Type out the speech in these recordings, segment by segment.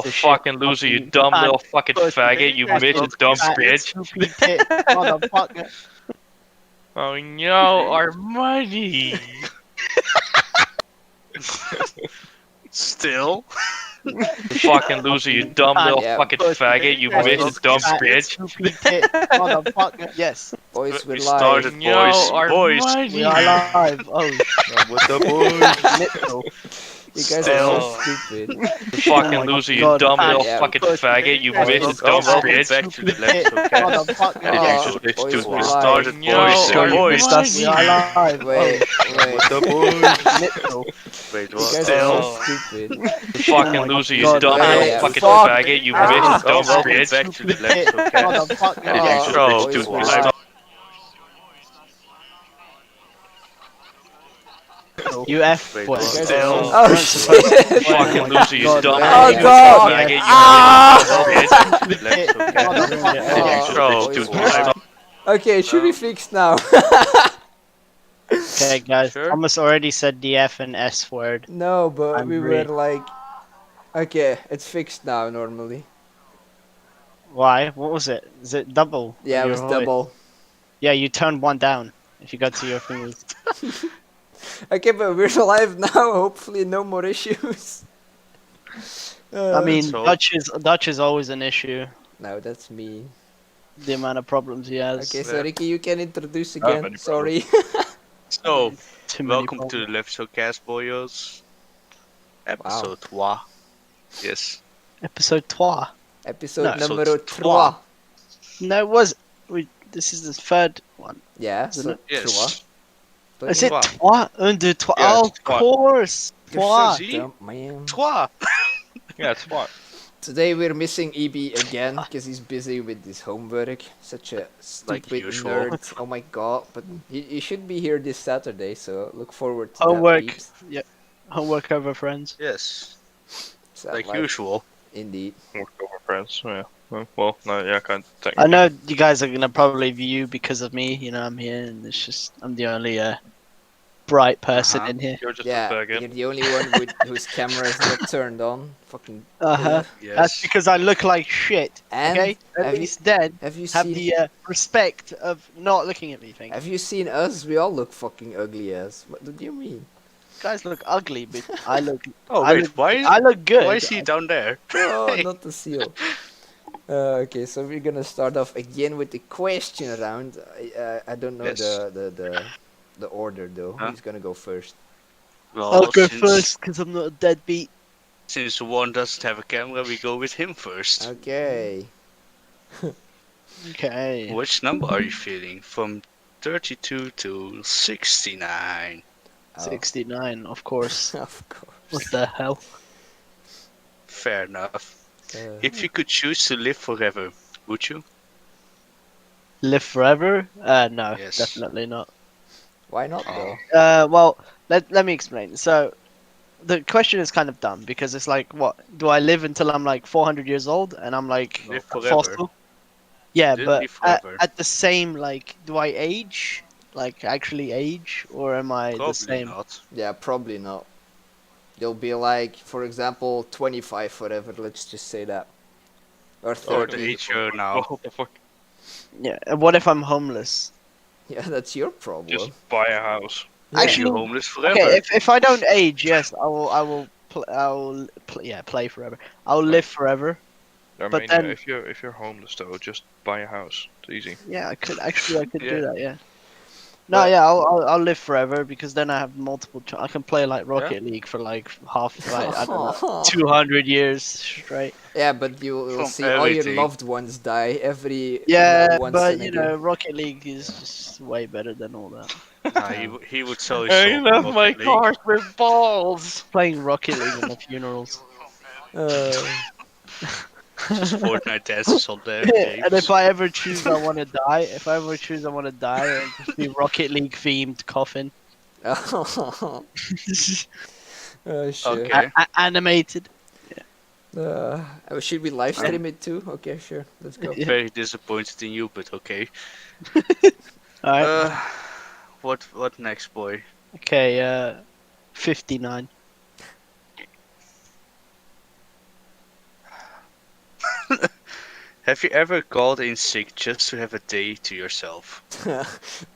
fucking loser, you dumb little fucking faggot, you midget dumb bitch. Motherfucker. Oh no, our money. Still? Fucking loser, you dumb little Yeah. fucking faggot, you midget dumb bitch. Motherfucker. Yes, boys, we're We live. started, No, boys. our Boys. money. We are live. Oh, With the boys. Mitchell. You guys are so Still. stupid. Fucking loser, you God. dumb little Yeah. fucking faggot, you midget dumb Welcome bitch. back to the LevisoCast. Motherfucker. Boys, we're We live. started, No, boys. our Boys. money. We are live. Wait, wait. With the boys. Mitchell. Wait, You what? guys Still. are so stupid. Fucking loser, you God. dumb Wait, little fucking fuck. faggot, you midget dumb Welcome bitch. back to the LevisoCast. Motherfucker. Boys, we're Stop. live. You F Wait, word. what? You guys Still. are so Oh, stupid. Fucking loser, you God. dumb Oh, little God. faggot, you Ah. midget dumb bitch. Oh, boys, we're live. Okay, it should be fixed now. Okay, guys. Sure. Thomas already said the F and S word. No, but I'm we were ready. like... Okay, it's fixed now, normally. Why? What was it? Is it double? Yeah, it Your was voice? double. Yeah, you turned one down if you got to your fingers. Okay, but we're live now. Hopefully, no more issues. I mean, So- Dutch is always an issue. No, that's me. The amount of problems he has. Okay, so Yeah. Ricky, you can introduce I don't have again. any Sorry. So, Too many welcome to problems. the LevisoCast, boys. Episode 3. Yes. Episode 3. Episode No, number episode 3. No, it was. This is the third one. Yeah, Isn't so it? 3. Yes. But Is it Trois. 3? 1, 2, 3. Yeah, Oh, it's of trois. course. you're so 3. See? dumb, man. 3. Yeah, it's smart. Today we're missing EB again because he's busy with his homework. Such a stupid usual. nerd. Oh my god! But he should be here this Saturday, so look forward to Homework. that. peeps. Yeah. Homework over friends. Yes. So, Like usual. Indeed. Work over friends. Yeah. Well, no, yeah, kind of. I know you guys are gonna probably view because of me. You know, I'm here, and it's just I'm the only bright person Uh-huh. in here. You're just Yeah, a faggot. you're the only one whose camera is not turned on. Fucking. Uh-huh. Yes. That's because I look like shit. And Okay, at have you- least then Have you have seen? the respect of not looking at me. Thank you. Have you seen us? We all look fucking ugly as. What do you mean? You guys look ugly, but I look. Oh, I wait, look, why, I look good. why is he down there? Oh, not the seal. Okay, so we're gonna start off again with the question round. I don't know Yes. the order though. Huh? Who's gonna go first? Well, I'll go since, first because I'm not a deadbeat. Since one doesn't have a camera, we go with him first. Okay. Okay. Which number are you feeling? From 32 to 69. Oh, 69, of course. of course. What the hell? Fair enough. If Uh, you could choose to live forever, would you? Live forever? No, Yes. definitely not. why not Oh. though? Well, let me explain. So, the question is kind of dumb because it's like, what do I live until I'm like 400 years old and I'm like Live a forever. fossil? Yeah, Live but forever. at the same like, do I age? Like actually age, or am I Probably the same? not. Yeah, probably not. You'll be like, for example, 25 forever. Let's just say that, or Or 30. the age you're now. What the fuck? Yeah. And what if I'm homeless? Yeah, that's your problem. Just buy a house. Yeah. Actually, You're homeless forever. Okay, if I don't age, yes, play forever. I'll live forever. I But mean, then- if you're homeless though, just buy a house. It's easy. Yeah, I could actually do Yeah. that. Yeah. No, But- yeah, I'll live forever because then I have multiple. I can play like Rocket League for like half, like I don't know, 200 years straight. Yeah, but you will From see all your everything. loved ones die every Yeah, once but in a you game. know, Rocket League is just way better than all that. Nah, he would sell his soul for Rocket League. with balls. Playing Rocket League on the funerals. Just Fortnite dances on there. And if I ever choose I want to die, I'll just be Rocket League themed coffin. Oh, shit. Okay. Animated. Should we live stream it too? Okay, sure. Let's go. Yeah. Very disappointed in you, but okay. Alright. What next, boy? Okay, 59. Have you ever called in sick just to have a day to yourself?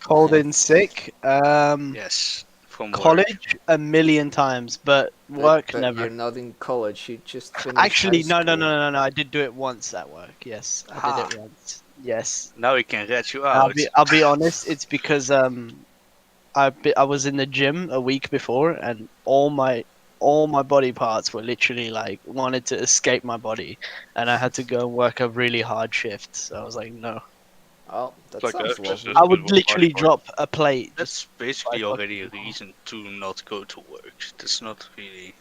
Called in sick. Yes, from work. College a million times, but work but never. you're not in college. You just finished Actually, high school. no. I did do it once at work. Yes, I did Ha. it once. Yes. Now we can rat you I'll out. be honest. It's because I was in the gym a week before, and all my body parts were literally like wanted to escape my body, and I had to go and work a really hard shift. So I was like, no. Oh, that It's like sounds that, just lovely. a I bit would of a literally body part. drop a plate. That's basically Five already a bucks. reason to not go to work. That's not really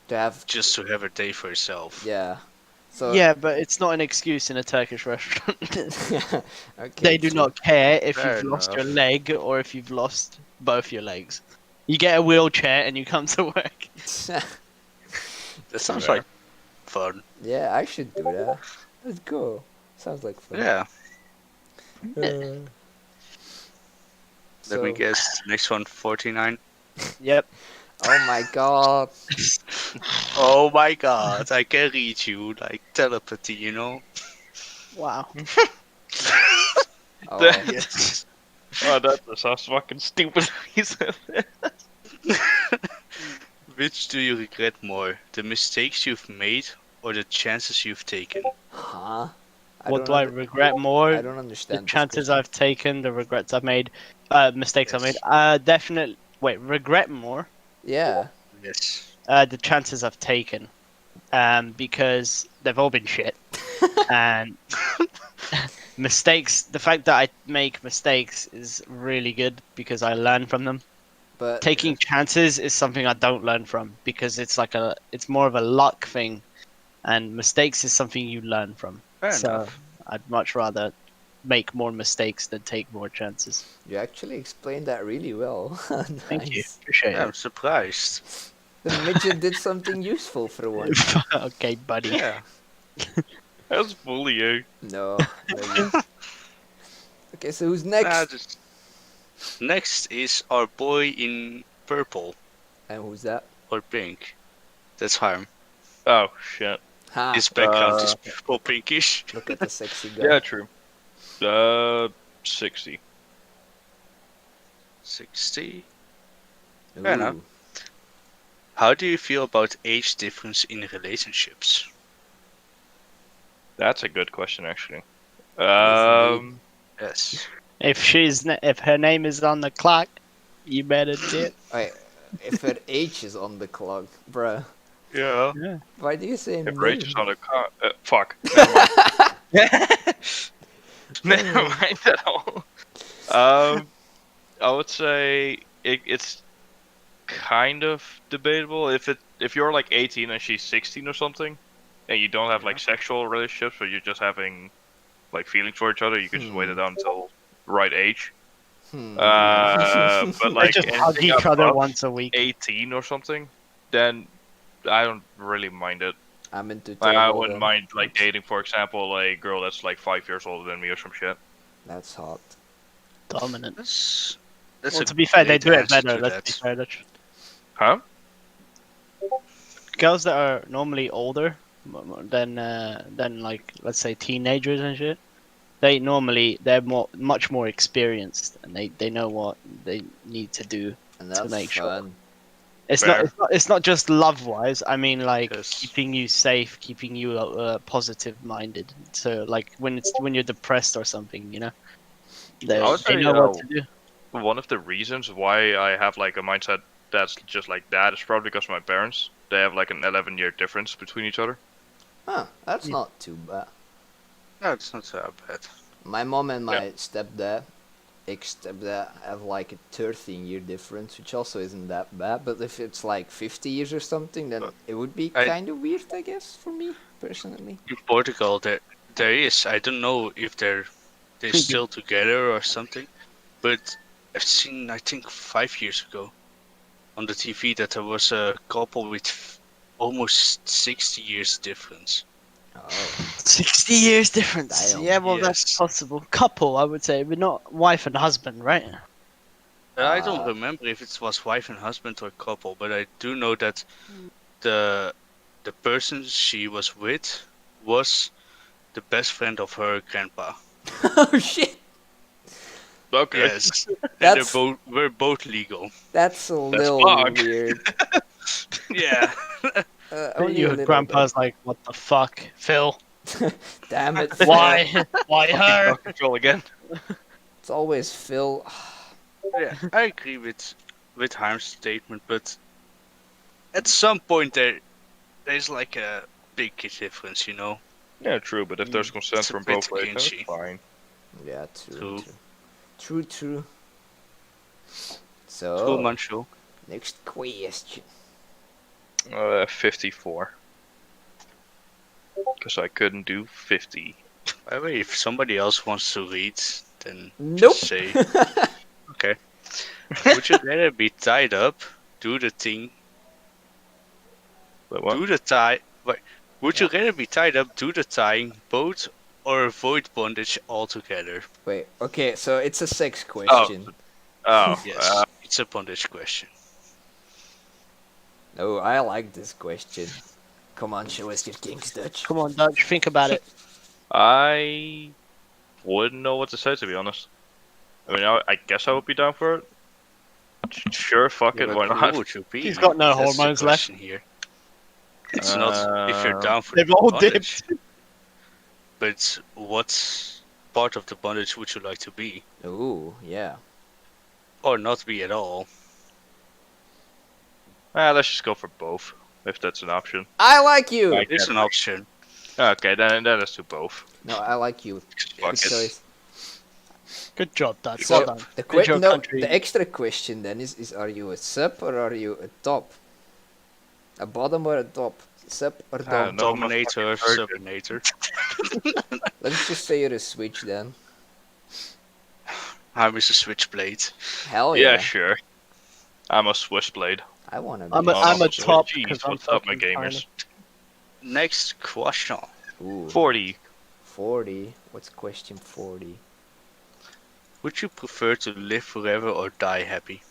To have, just to have a day for yourself. yeah. So Yeah, but it's not an excuse in a Turkish restaurant. okay. They do true. not care if Fair you've lost your enough. leg or if you've lost both your legs. You get a wheelchair and you come to work. That sounds Yeah. like fun. Yeah, I should do that. Let's go. Sounds like fun. Yeah. Uh, Let me so- guess. Next one, 49. Yep. Oh my god. Oh my god, I can read you like telepathy, you know? Wow. Oh, Yes. Oh, that sounds fucking stupid. He said that. Which do you regret more? The mistakes you've made or the chances you've taken? huh? What do I regret more? I don't The understand. this chances question. I've taken, the regrets I've made, mistakes I've made. Yes. Definitely. Wait, regret more? Yeah. Yes. The chances I've taken, because they've all been shit, and mistakes. The fact that I make mistakes is really good because I learn from them. But Taking chances is something I don't learn from because it's more of a luck thing, and mistakes is something you learn from. Fair So enough. I'd much rather make more mistakes than take more chances. you actually explained that really well. Thank you, Nice. appreciate Yeah, I'm surprised. The midget did something useful for once. it. Okay, buddy. Yeah. That's bullying. No. Maybe. Okay, so who's next? Next is our boy in purple And who's that? or pink. That's Harm. Oh shit. Ha! His background is purple pinkish. Look at the sexy guy. Yeah, true. 60. 60. Ooh. fair enough. How do you feel about age difference in relationships? That's a good question, actually. indeed. Yes. If her name is on the clock, you better dip. Wait, if her age is on the clock, bruh. Yeah. Yeah. Why do you say If name? Rach is on the car, fuck. Never mind. Never mind at all. I would say it's kind of debatable if you're like 18 and she's 16 or something, and you don't have like sexual relationships, but you're just having like feelings for each other. You could just wait it out until the right age. Hmm. But They like just hug anything each other above once a week. 18 or something, then I don't really mind it. I'm into I turbo wouldn't then. mind like dating, for example, a girl that's like 5 years older than me or some shit. That's hot. Dominant. That's Well, a to be fair, they great do it answer better. to Let's that. be fair. Huh? Girls that are normally older than like let's say teenagers and shit, they're much more experienced and they know what they need to do. And that's make sure. fun. It's not just love wise. I mean like Yes. keeping you safe, keeping you positive minded. So like when you're depressed or something, you know, they I would say, know what to do. One of the reasons why I have like a mindset that's just like that is probably because of my parents. They have like an 11-year difference between each other. Huh, that's not too bad. No, it's not so bad. My mom and my stepdad, ex-stepdad, have like a 13-year difference, which also isn't that bad. But if it's like 50 years or something, then it would be kind of weird, I guess, for me, personally. In Portugal, there is. I don't know if they're still together or something, but I've seen, I think 5 years ago on the TV that there was a couple with almost 60 years difference. Oh, 60 years difference. Damn. Yeah, well that's Yes. possible. Couple, I would say, but not wife and husband, right? I don't remember if it was wife and husband or couple, but I do know that the person she was with was the best friend of her grandpa. Oh shit! Okay. Yes, and That's we're both legal. that's a That's little fucked. weird. Yeah. Only a Your little grandpa's like, what the fuck, Phil? bit. Damn it! Phil. Why? Why Fucking her? dog control again. It's always Phil. Yeah, I agree with Harm's statement, but at some point there's like a big difference, you know. Yeah, true, but if there's consent It's a from bit both ways, then it's cringy. fine. Yeah, True. True. True, So, Manchu. next question. 54. Because I couldn't do 50. By the way, if somebody else wants to read, then Nope. just say. Okay. Would you rather be tied up, do the thing, But what? do the tie? Wait, would you rather be tied up, do the tying, both, or avoid bondage altogether? Wait, okay, so it's a sex question. Oh, Yes, it's a bondage question. Oh, I like this question. Come on, show us your kinks, Dutch. Come on, Dutch, think about it. I wouldn't know what to say, to be honest. I mean, I guess I would be down for it. Sure, fuck Yeah, it, but why who not? would you be? He's got no That's the hormones left. question here. It's not if you're down for They've the all bondage, but what part of the bondage would you like to be, Ooh, yeah. or not be at all? Let's just go for both, if that's an option. I like you! Like- It's an option. Okay, then let's do both. No, I like you. Fuck Good it. choice. Good job, Dutch. So, Well done. the, Good job, no, country. the extra question then is are you a sub or are you a top? A bottom or a top? Sub or dom? No, I'm a Dominator, fucking Subminator. Let's just say you're a switch then. I'm a switchblade. Hell Yeah, yeah. sure. I'm a Switchblade. I wanna be I'm a Oh, top jeez, 'cause I'm what's up, my fucking gamers? Next question. Ooh, 40. 40. What's question 40? Would you prefer to live forever or die happy?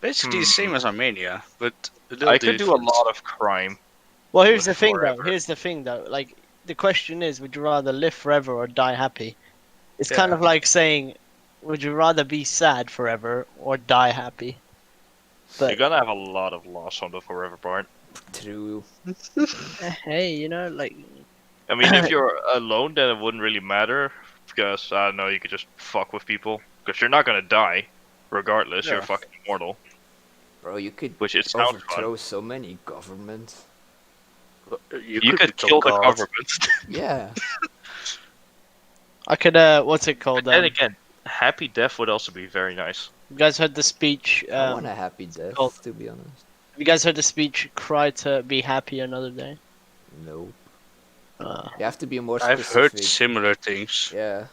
Basically the same as Armenia, but a little I could do a different. lot of crime. Well, here's the Live thing, forever. though. Here's the thing, though. Like, the question is, would you rather live forever or die happy? It's kind Yeah. of like saying, would you rather be sad forever or die happy? You're But gonna have a lot of loss on the forever part. True. hey, you know, like, I mean, if you're alone, then it wouldn't really matter. Because, I don't know, you could just fuck with people. Because you're not gonna die. Regardless, you're Yeah. fucking immortal. Bro, you could Which it sounds overthrow fun. so many governments. You could kill the God. government. Yeah. I could, what's it called? Then again, happy death would also be very nice. You guys heard the speech? I want a happy death, called- to be honest. You guys heard the speech? Cry to be happy another day. No. Uh, You have to be more I've specific. heard similar things. Yeah.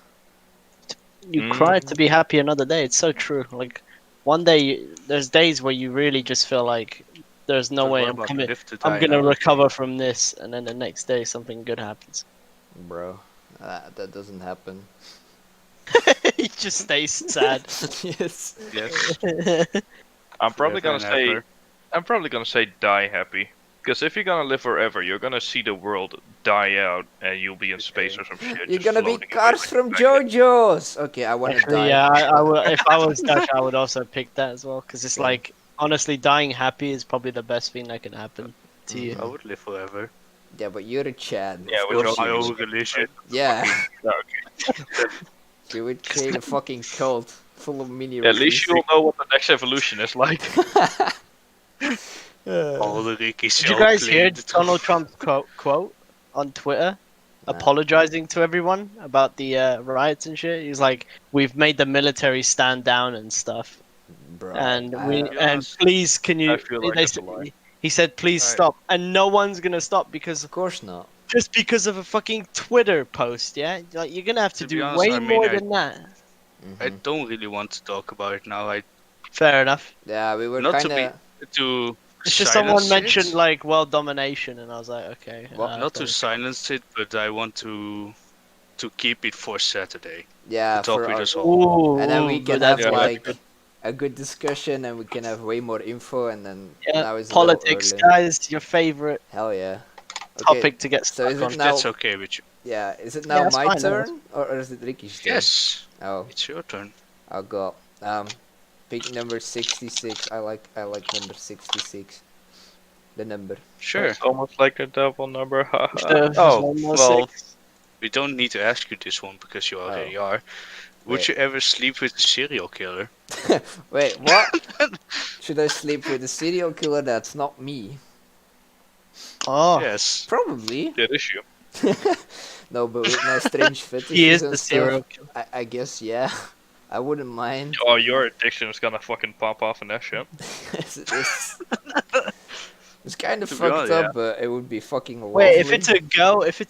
you cry to be happy another day. It's so true. Like, one day, there's days where you really just feel like there's no But way what I'm about coming. live to I'm die gonna another recover day? from this, and then the next day something good happens. Bro. That doesn't happen. He just stays sad. Yes. Yes. I'm probably Forever gonna and say ever. I'm probably gonna say die happy. Because if you're gonna live forever, you're gonna see the world die out, and you'll be in space or some shit. You're just gonna be floating cars away from like a faggot. JoJo's. Okay, I wanna Actually, die. yeah, if I was Dutch, I would also pick that as well. Because it's like, honestly, dying happy is probably the best thing that can happen to you. I would live forever. Yeah, but you're a Chad. Yeah, of with course My you your own would. religion. Yeah. Okay. You would create a fucking cult full of mini At least you'll know what the next evolution is like. All the Ricky's Did you guys hear Donald Trump's quote on Twitter? Nah. Apologizing to everyone about the riots and shit. He's like, "We've made the military stand down and stuff, Bro, and Yes. please, can you?" I feel like they that's a said- lie. He said, "Please Right. stop," and no one's gonna stop because of course not. just because of a fucking Twitter post. Yeah, like you're gonna have to, To be do honest, way I mean, more I- than that. I Mhm. don't really want to talk about it now. Fair enough. Yeah, we were Not to kind of. to It's just someone silence mentioned it. like world domination, and I was like, okay. Well, Not to fine. silence it, but I want to keep it for Saturday. Yeah, To talk for with our, us all. Ooh, and then we ooh, can that's have yeah, good. like a good discussion, and we can have way more info. And then Yeah, now it's politics, a little early. guys. Your favorite. Hell yeah. topic to get So is stuck it on. now? That's okay with you. Yeah, is it Yeah, now that's my fine, no, turn or is it Ricky's turn? Yes, Oh, it's your turn. I'll go. Pick number 66. I like number 66. The number. Sure. It's almost like a double number. There's Oh, one more well, six. We don't need to ask you this one because you already are. Would Wait. you ever sleep with a serial killer? Wait, what? Should I sleep with a serial killer that's not me? Oh, Yes. Probably. that issue. No, but with my strange fetishes he is and the stuff, serial killer. I guess, yeah. I wouldn't mind. Oh, your addiction is gonna fucking pop off in that shit. It's kind of To be fucked honest, up, yeah. but it would be fucking lovely. Wait, if it's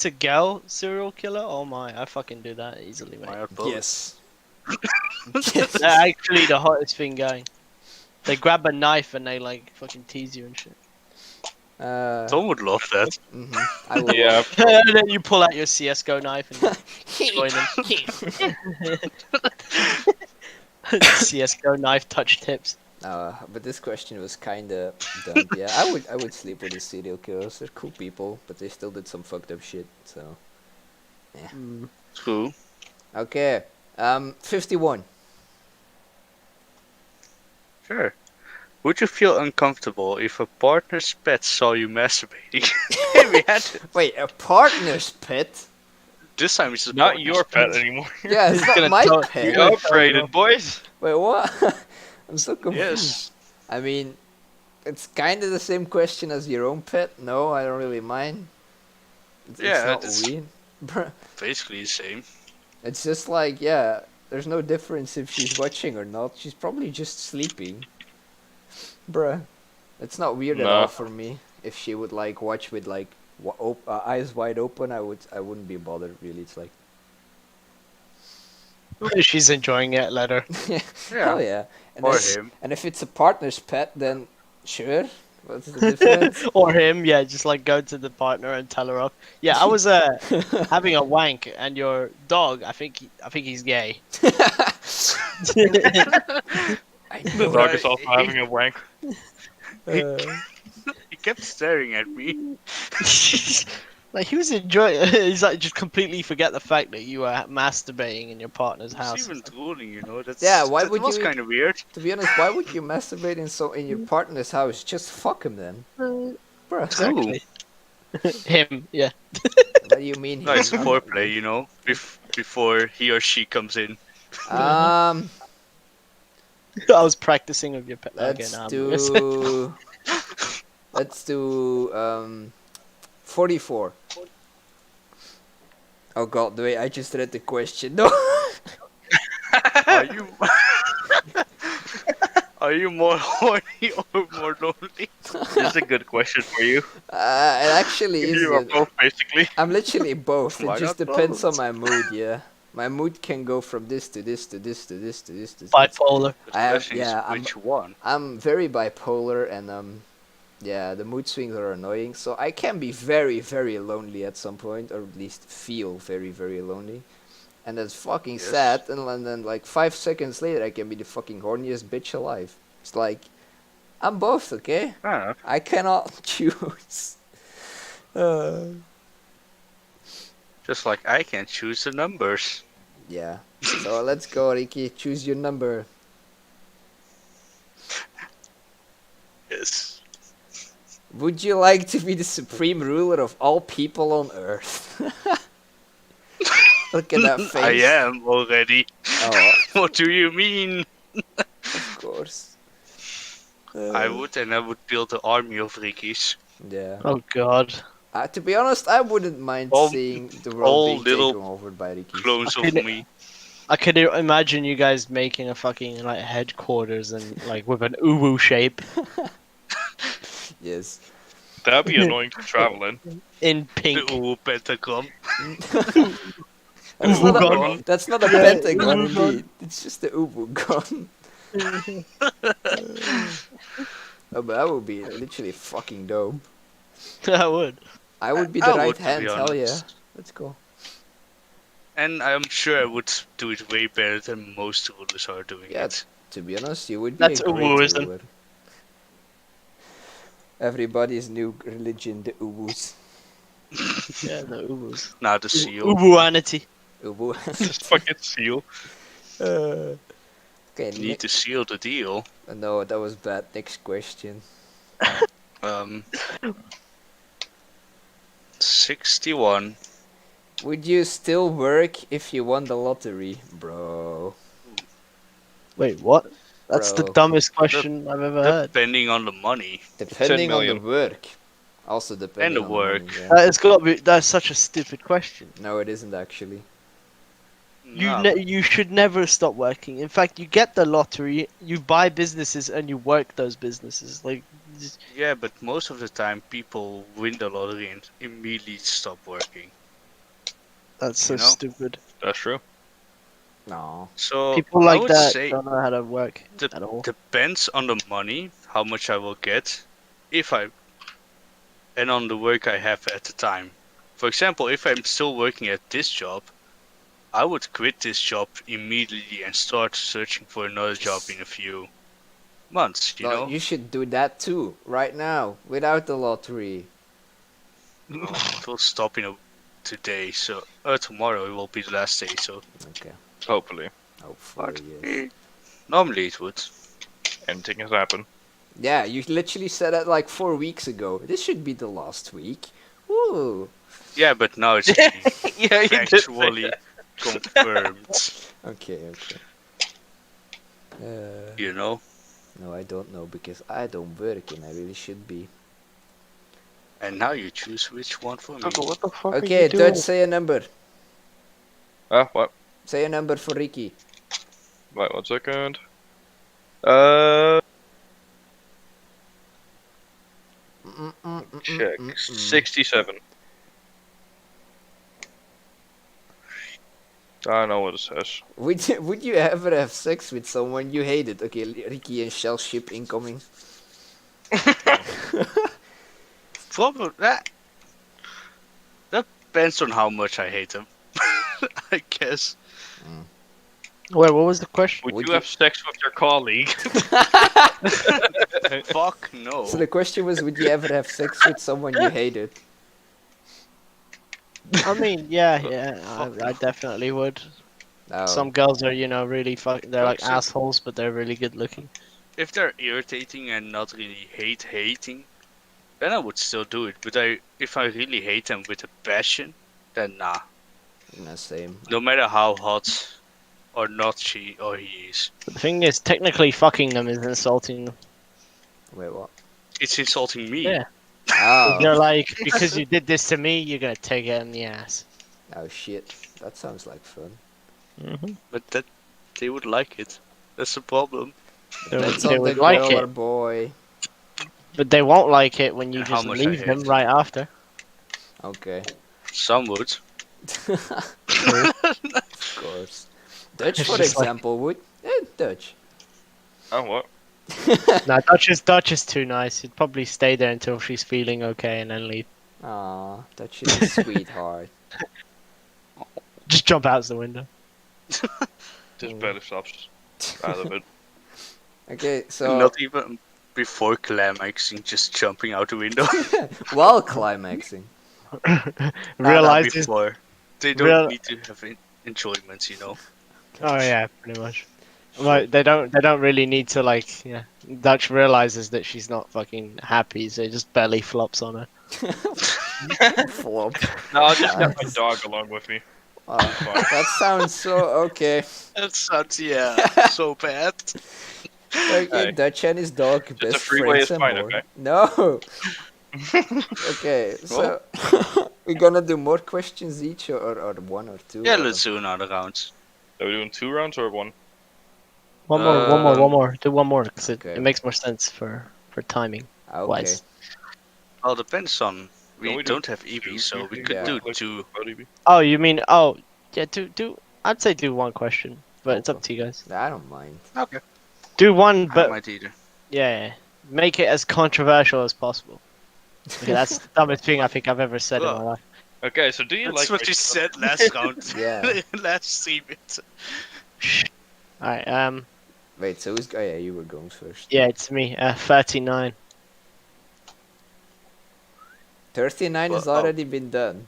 a girl serial killer, oh my, I fucking do that easily, mate. Why are both? Yes. They're actually the hottest thing going. They grab a knife and they like fucking tease you and shit. Tom would love that. I will. Yeah, And then you pull out your CS:GO knife and join them. CS:GO knife touch tips. But this question was kind of dumb. Yeah, I would sleep with the serial killers. They're cool people, but they still did some fucked up shit. So, True. okay. 51. Sure. Would you feel uncomfortable if a partner's pet saw you masturbating? We had it. Wait, a partner's pet? This time it's a not partner's your pet anymore. Yeah, it's not gonna my tell- pet. You upgraded, boys. Wait, what? I'm so confused. Yes. I mean, it's kind of the same question as your own pet. No, I don't really mind. It's Yeah, not it's- weird. Bruh. Basically the same. It's just like, yeah, there's no difference if she's watching or not. She's probably just sleeping. Bruh. It's not weird at No. all for me. If she would like watch with like eyes wide open, I wouldn't be bothered really. It's like, She's enjoying it. Let her. hell yeah. And, Or then- him. and if it's a partner's pet, then sure. What's the difference? Or him, yeah, just like go to the partner and tell her off. Yeah, I was having a wank, and your dog, I think he's gay. I The know. dog is also having a wank. He kept staring at me. Like he was enjoying. He's like just completely forget the fact that you were masturbating in your partner's He was house. even drooling, you know. That's, Yeah, why that would was you- kind of weird. To be honest, why would you masturbate in your partner's house? Just fuck him then. Bruh. Exactly. Him, yeah. What do you mean? Nice him? foreplay, you know, before he or she comes in. Um, I was practicing with your pet. let's Okay, do. Let's do 44. Oh god, wait! I just read the question. No. Are you are you more horny or more lonely? It's a good question for you. It actually You are is. both basically. I'm literally both. It Why just not depends on both? my mood. Yeah, my mood can go from this to this to this to this to this to this. bipolar. I have, Question is yeah, I'm which one? I'm very bipolar and yeah, the mood swings are annoying. So I can be very, very lonely at some point, or at least feel very, very lonely. And that's fucking Yes. sad. And then like 5 seconds later, I can be the fucking horniest bitch alive. It's like, I'm both, okay? Ah, I cannot choose. just like I can choose the numbers. Yeah. So let's go, Ricky. Choose your number. Yes. Would you like to be the supreme ruler of all people on Earth? Look at that face. I am already. Oh, What do you mean? of course. I would, and I would build an army of Rickies. Yeah. Oh god. To be honest, I wouldn't mind All- seeing the all world being little taken over by Ricky's. Clones of Okay, me. I could imagine you guys making a fucking like headquarters and like with an uwu shape Yes. That'd be annoying to travel in. in The pink. Uwu Pentagon. That's, Ubu not gun. a, that's not a Yeah, pentagon, Ubu gun. indeed. It's just the Ubu gun. Oh, but that would be literally fucking dope. I would. I would be I the right would, to be hand, hell yeah. honest. Let's go. And I'm sure I would do it way better than most rulers are doing Yeah. it. To be honest, you would be That's a great Ubuism. ruler. Everybody's new religion, the Ubus. Yeah, the Ubus. Now the seal. Ubuanity. Ubu. Just fucking seal. Okay, Need to seal the deal. no, that was bad. Next question. 61. Would you still work if you won the lottery, bro? Wait, what? That's the Bro. dumbest question I've ever heard. Depending on the money. Depending on the million. work. Also depending the on the money. work. Yeah. It's got to be. That's such a stupid question. No, it isn't actually. No, You should never stop working. In fact, you get the lottery, you buy businesses, and you work those businesses. Like, yeah, but most of the time people win the lottery and immediately stop working. that's so You know? stupid. That's true. No. So People I like would that say don't know how to work the- at all. depends on the money, how much I will get, and on the work I have at the time. For example, if I'm still working at this job, I would quit this job immediately and start searching for another job in a few months, you No, know? you should do that too, right now, without the lottery. No, it will stop today, so tomorrow it will be the last day, so Okay. Hopefully. Hopefully, yes. normally it would. Anything has happened. Yeah, you literally said that like 4 weeks ago. This should be the last week. Woo! Yeah, but now it's Yeah, you did say factually confirmed, Okay, okay. you know? No, I don't know because I don't work and I really should be. And now you choose which one for me. Uncle, what the fuck Okay, are you doing? Dutch, say a number. What? Say a number for Ricky. Wait 1 second. Check. 67. I know what it says. Would you ever have sex with someone you hated? Okay, Ricky and Shell ship incoming. Probably that depends on how much I hate them. I guess. Wait, what was the question? Would Would you you- have sex with your colleague? Fuck no. So the question was, would you ever have sex with someone you hated? I mean, yeah, I definitely would. No. Some girls are, really they're like So- assholes, but they're really good looking. If they're irritating and not really hating, then I would still do it. But if I really hate them with a passion, then nah. No, same. No matter how hot or not she or he is. But the thing is, technically fucking them is insulting them. Wait, what? It's insulting me. Yeah. Oh. They're like, because you did this to me, you're gonna take it in the ass. Oh shit. That sounds like fun. But that they would like it. That's the problem. That's They on the would like girl or it, boy. but they won't like it when you And how just much I leave them hate. right after. Okay. Some would. Of course. Dutch, It's for just like- example, would. Dutch. Oh, what? No, Dutch is too nice. He'd probably stay there until she's feeling okay and then leave. Aw, Dutch is a sweetheart. Just jump out the window. Just barely stops out of it. Okay, so Not even before climaxing, just jumping out the window. while climaxing. Realizes. Before. They don't Real- need to have enjoyment, you know. Oh yeah, pretty much. Like they don't really need to like yeah. Dutch realizes that she's not fucking happy, so he just belly flops on her. Flop. No, I'll just have my dog along with me. That sounds so okay. That sounds so bad. Okay, Hey. Dutch and his dog, a best freeway, friends it's and fine, more. okay? No. Okay, so we're gonna do more questions each, or one or two. Yeah, or- let's do another round. Are we doing 2 rounds or 1? One more. Do one more because Okay. it makes more sense for timing Okay. wise. Well, depends on. Don't We we do don't have EV, so we could Yeah. do Like, 2. Maybe. Oh, you mean yeah? Do I'd say do one question, but it's up to you guys. I don't mind. Okay. Do one, I but might either. yeah, make it as controversial as possible. Okay, that's the dumbest thing I think I've ever said in my life. Okay, so do you That's like what you said last round. Yeah. Last stream it. All right. Wait, so who's? Oh yeah, you were going first. Yeah, it's me. 39. 39 has Well, oh. already been done.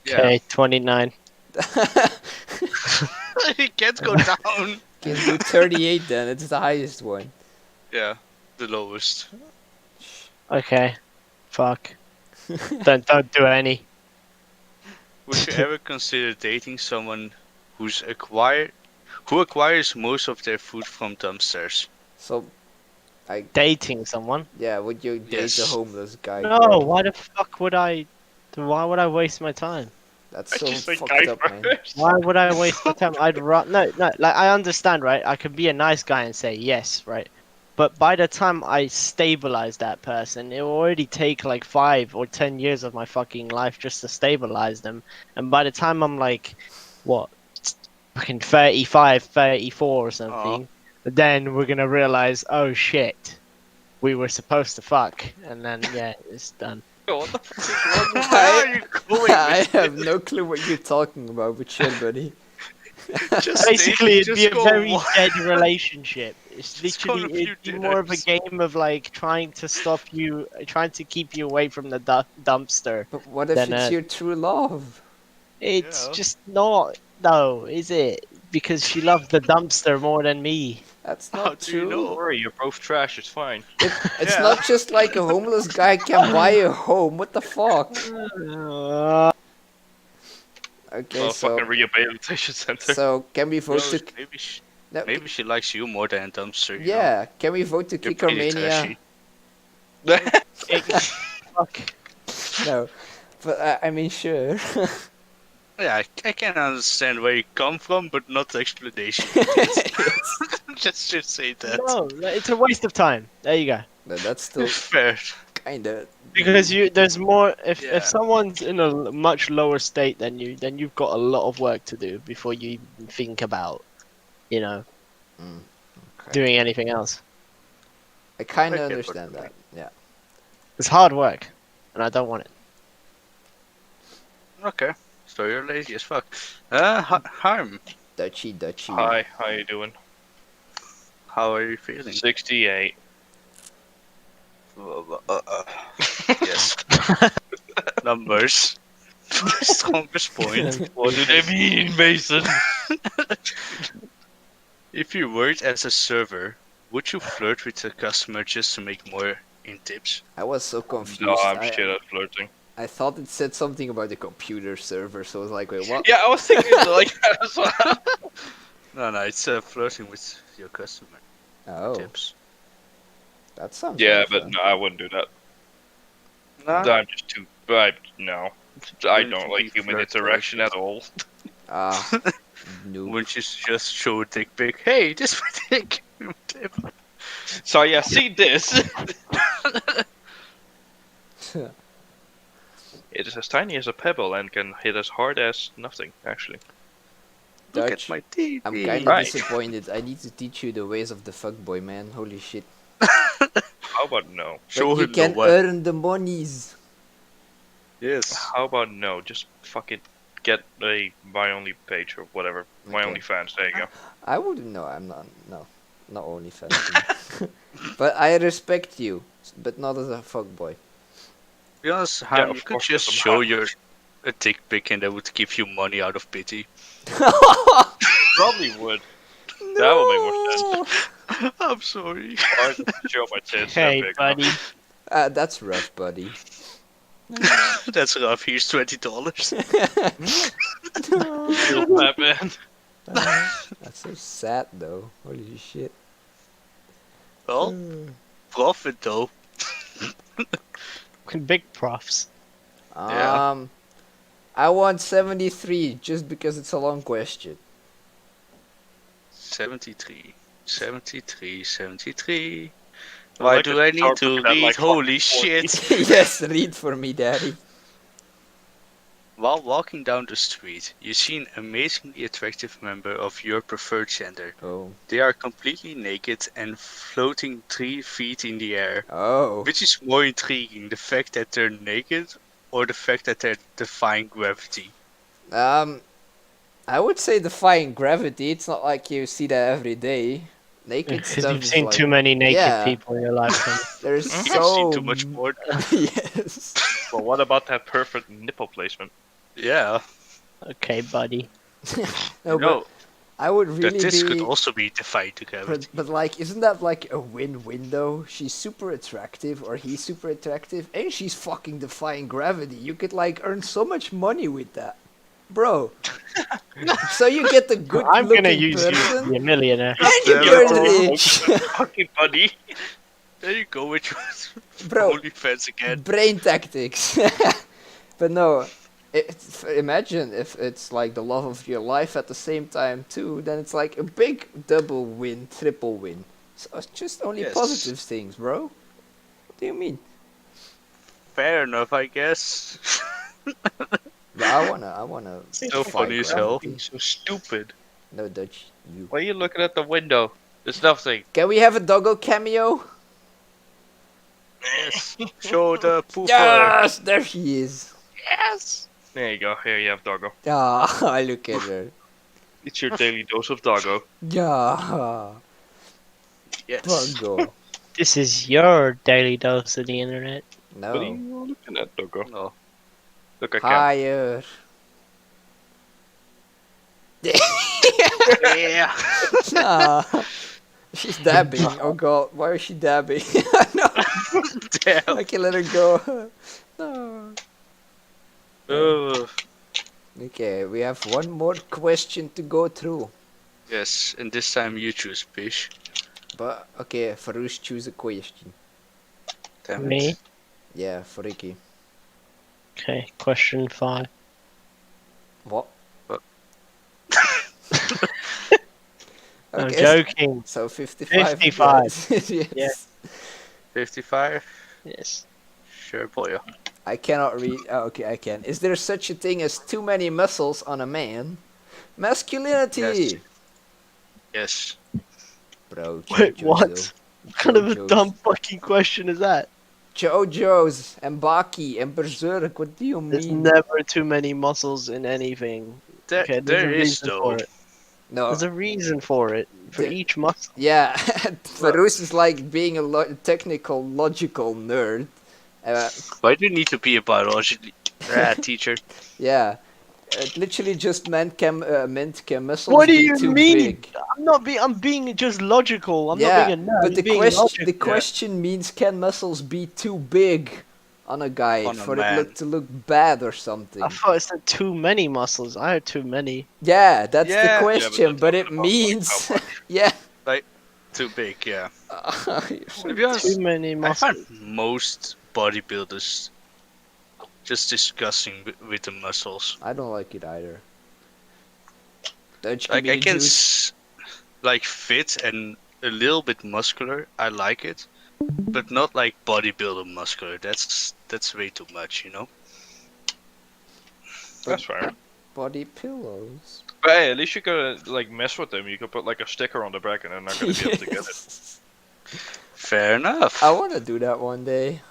Okay, 29. It can't go down. Can do 38 then. It's the highest one. Yeah, the lowest. Okay. Fuck. Don't do any. Would you ever consider dating someone who acquires most of their food from dumpsters? So, Dating someone? yeah, would you date a Yes. homeless guy? No, Greg? why the fuck would I? Why would I waste my time? That's I so just like fucked up, man. diapers. Why would I waste my time? I'd no. Like I understand, right? I could be a nice guy and say yes, right? But by the time I stabilize that person, it will already take like 5 or 10 years of my fucking life just to stabilize them. And by the time I'm like, what, fucking 35, 34 or something, then we're gonna realize, oh shit, we were supposed to fuck, and then yeah, it's done. What the fuck is wrong with Where are you going I with have no clue what you're talking about, but sure, buddy. Just Basically, it'd be a go very wild. dead relationship. It's Just go on a literally, few it'd be more of a dinners. game of like trying to stop you, trying to keep you away from the dumpster. But what if Then, it's your true love? It's Yeah. just not, though, is it? Because she loves the dumpster more than me. That's How not do you true. know? Don't worry, you're both trash. It's fine. It's Yeah. not just like a homeless guy can buy a home. What the fuck? Okay, Well, so fucking rehabilitation center. so can we vote No, to? No, maybe she likes you more than a dumpster. you know? yeah, can we vote to You're kick pretty Armenia? trashy. Fuck. No, but I mean sure. Yeah, I can understand where you come from, but not the explanation. Let's just say that. No, it's a waste of time. There you go. But that's still Fair. kinda. Because there's more. Yeah. If someone's in a much lower state than you, then you've got a lot of work to do before you even think about, Okay. doing anything else. I kind I of get what understand you that. Yeah. It's hard work, and I don't want it. Okay. So you're lazy as fuck. Harm, Dutchy. Hi, how you doing? how are you feeling? 68. Yes. Numbers. Strongest point. What do they mean, Mason? If you worked as a server, would you flirt with a customer just to make more in tips? I was so confused. No, I'm shit at flirting. I thought it said something about the computer server, so I was like, wait, what? Yeah, I was thinking like that as well. No, it's flirting with your customer Oh, tips. that sounds. Yeah, like but fun. no, I wouldn't do that. No, I'm just too. No. I don't like human interaction at all. Ah, noob. wouldn't you just show a dick pic? Hey, this is my dick. Tip. So yeah, see this. It is as tiny as a pebble and can hit as hard as nothing, actually. Look Dutch, at my TV. I'm kind of Right. disappointed. I need to teach you the ways of the fuckboy, man. Holy shit. How about no? Show But you him the can way. earn the monies. Yes. How about no? Just fucking get a my only page or whatever. My Okay. only fans. There you go. I wouldn't know. I'm not. No, not only fan. But I respect you, but not as a fuckboy. To be honest, Yeah, Harm, of you could course, just there's some show harm. your a dick pic and they would give you money out of pity. Probably would. That would make more sense. I'm sorry. Or just show my tits. Hey, they're big buddy. That's rough, buddy. That's rough. Here's $20. enough. That man. That's so sad, though. Holy shit. Well, profit though. Big profs. Yeah. I want 73 just because it's a long question. 73. 73, 73. I Why like do that I it's need hard to looking at, read? like, Holy fucking 40. shit. Yes, read for me, daddy. While walking down the street, you see an amazingly attractive member of your preferred gender. Oh. They are completely naked and floating 3 feet in the air. Oh. Which is more intriguing, the fact that they're naked or the fact that they're defying gravity? I would say defying gravity. It's not like you see that every day. Naked Because stuff you've is seen like, too many naked yeah. people in your lifetime. There's You've so seen too much porn. yes. Well, what about that perfect nipple placement? Yeah. Okay, buddy. No, but I would That really this could be. also be defied to gravity. But like, isn't that like a win-win though? She's super attractive, or he's super attractive, and she's fucking defying gravity. You could like earn so much money with that, bro. So you get the I'm good-looking gonna use you to person, be a millionaire. and you Damn get it. rich, Fucking buddy. There you go with your bro. OnlyFans again. Brain tactics. But no, imagine if it's like the love of your life at the same time too. Then it's like a big double win, triple win. So it's just only Yes. positive things, bro. What do you mean? Fair enough, I guess. But I wanna. So defy funny as hell. gravity. So stupid. No Dutch, you. Why are you looking at the window? There's nothing. Can we have a doggo cameo? Yes. Show the pooper. Yes, there she is. Yes. There you go. Here you have doggo. Ah, look at her. It's your daily dose of doggo. Yeah, Yes. doggo. This is your daily dose of the internet. What are No, you looking at, doggo? No. Look, I can. higher. Yeah. Ah, she's dabbing. Oh god, why is she dabbing? No, Damn. I can let her go. No. Okay, we have one more question to go through. Yes, and this time you choose fish. But okay, Varuzh, choose a question. Damn Me? it. Yeah, for Ricky. Okay, question 5. What? What? I'm Okay, joking. so 55. 55. Yes. Yeah. 55? Yes. Sure, boy. I cannot read. Oh, okay, I can. Is there such a thing as too many muscles on a man? Masculinity. Yes. Yes. Bro, Wait, JoJo's. what? What kind of a JoJo's. dumb fucking question is that? JoJo's and Baki and Berserk. What do you There's mean? never too many muscles in anything. There, Okay, there's there a is reason though. for it. No. There's a reason for it. For There- each muscle. Yeah, Varuzh is like being a technical, logical nerd. Why do you need to be a biology teacher? Yeah, it literally just meant can muscles What do be you too mean? big? I'm being just logical. I'm Yeah, not being a nerd. but I'm the being question logical. the question means can muscles be too big on a guy On a for man. it to look bad or something? I thought it said too many muscles. I had too many. Yeah, that's Yeah. the Yeah, but question, that's but not it about, like, means how much. yeah. Too big, yeah. You're so- To be honest, Too many I muscles. find most bodybuilders just disgusting with the muscles. I don't like it either. Dutch, give Like me I the can, juice. like fit and a little bit muscular. I like it, but not like bodybuilder muscular. That's way too much, you know. That's fair. Body pillows. But hey, at least you could like mess with them. You could put like a sticker on the back, and they're not gonna be able to get it. Fair enough. I want to do that one day.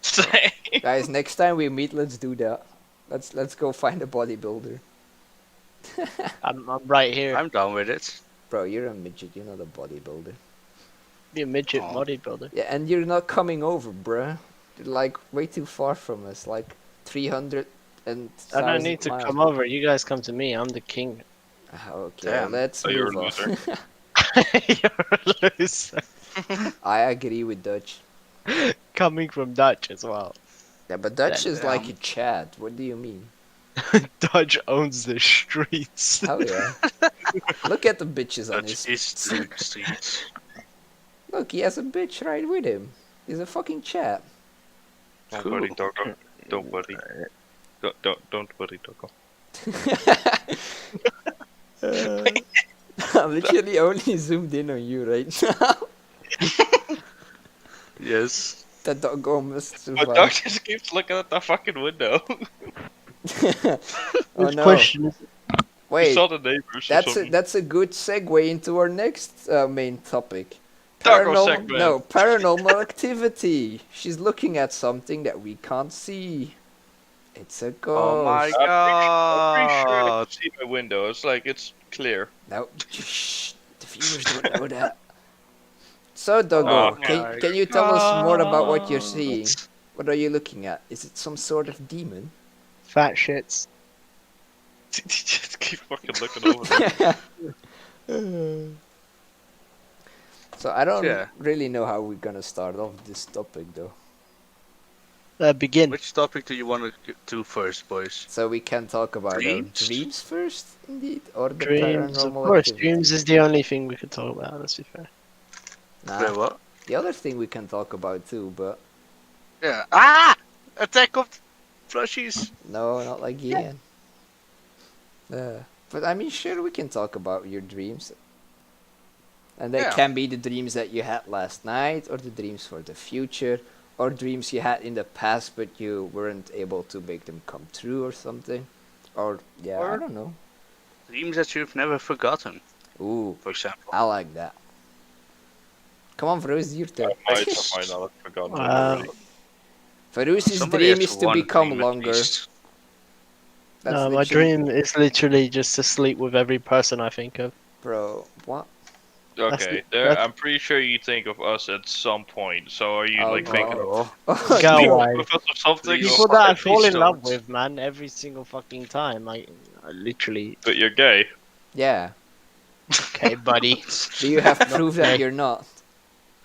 Same. Guys, next time we meet, let's do that. Let's go find a bodybuilder. I'm right here. I'm down with it. Bro, you're a midget. You're not a bodybuilder. Be a midget Aw. bodybuilder. Yeah, and you're not coming over, bruh. You're like way too far from us. Like 300 and. I don't need to come over. You guys come to me. I'm the king. Okay, Damn. let's So you're a move on. loser. You're a loser. I agree with Dutch. Coming from Dutch as well. Yeah, but Dutch is like a Damn. Chad. What do you mean? Dutch owns the streets. Hell yeah. Look at the bitches on That his is seat. the streets. Look, he has a bitch right with him. He's a fucking Chad. Don't Cool. worry, doggo. Don't worry. Don't worry, doggo. I'm literally only zoomed in on you right now. Yes. That doggo must But survive. dog just keeps looking at the fucking window. Oh Which no. question is it? You Wait, saw the neighbors. or something. that's a good segue into our next main topic. Doggo segment. No, paranormal activity. She's looking at something that we can't see. It's a ghost. Oh my I'm pretty sure I god. can see my window. It's like it's clear. No, shh, the viewers don't know that. So, Doggo, Oh my can you tell us more about what you're seeing? What are you looking at? Is it some sort of demon? Fat shits. Just keep fucking looking over there. So I don't Yeah. really know how we're gonna start off this topic though. Begin. Which topic do you want to do first, boys? So we can talk about Dreams? our dreams first, indeed, or the Dreams, of paranormal course. activity. Dreams is the only thing we could talk about. Let's be fair. Nah, Wait, what? the other thing we can talk about too, but Yeah. Ah! Attack of plushies. no, not like Ian. But I mean, sure, we can talk about your dreams. And they Yeah. can be the dreams that you had last night, or the dreams for the future, or dreams you had in the past but you weren't able to make them come true or something. Or, yeah, I Or- don't know. Dreams that you've never forgotten, Ooh, for example. I like that. Come on, Varuzh, your turn. I might not have forgotten Uh, already. Varuzh's Somebody dream has is to one become dream at longer. least. That's No, my literally- dream is literally just to sleep with every person I think of. Bro, what? Okay, I'm pretty sure you think of us at some point. So are you Oh, like God. thinking of Oh, Go sleep away. with us or something? Please. or- People that I Please fall in love don't. with, man, every single fucking time. I literally. But you're gay. yeah. Okay, buddy. Do you have proof that gay. you're not?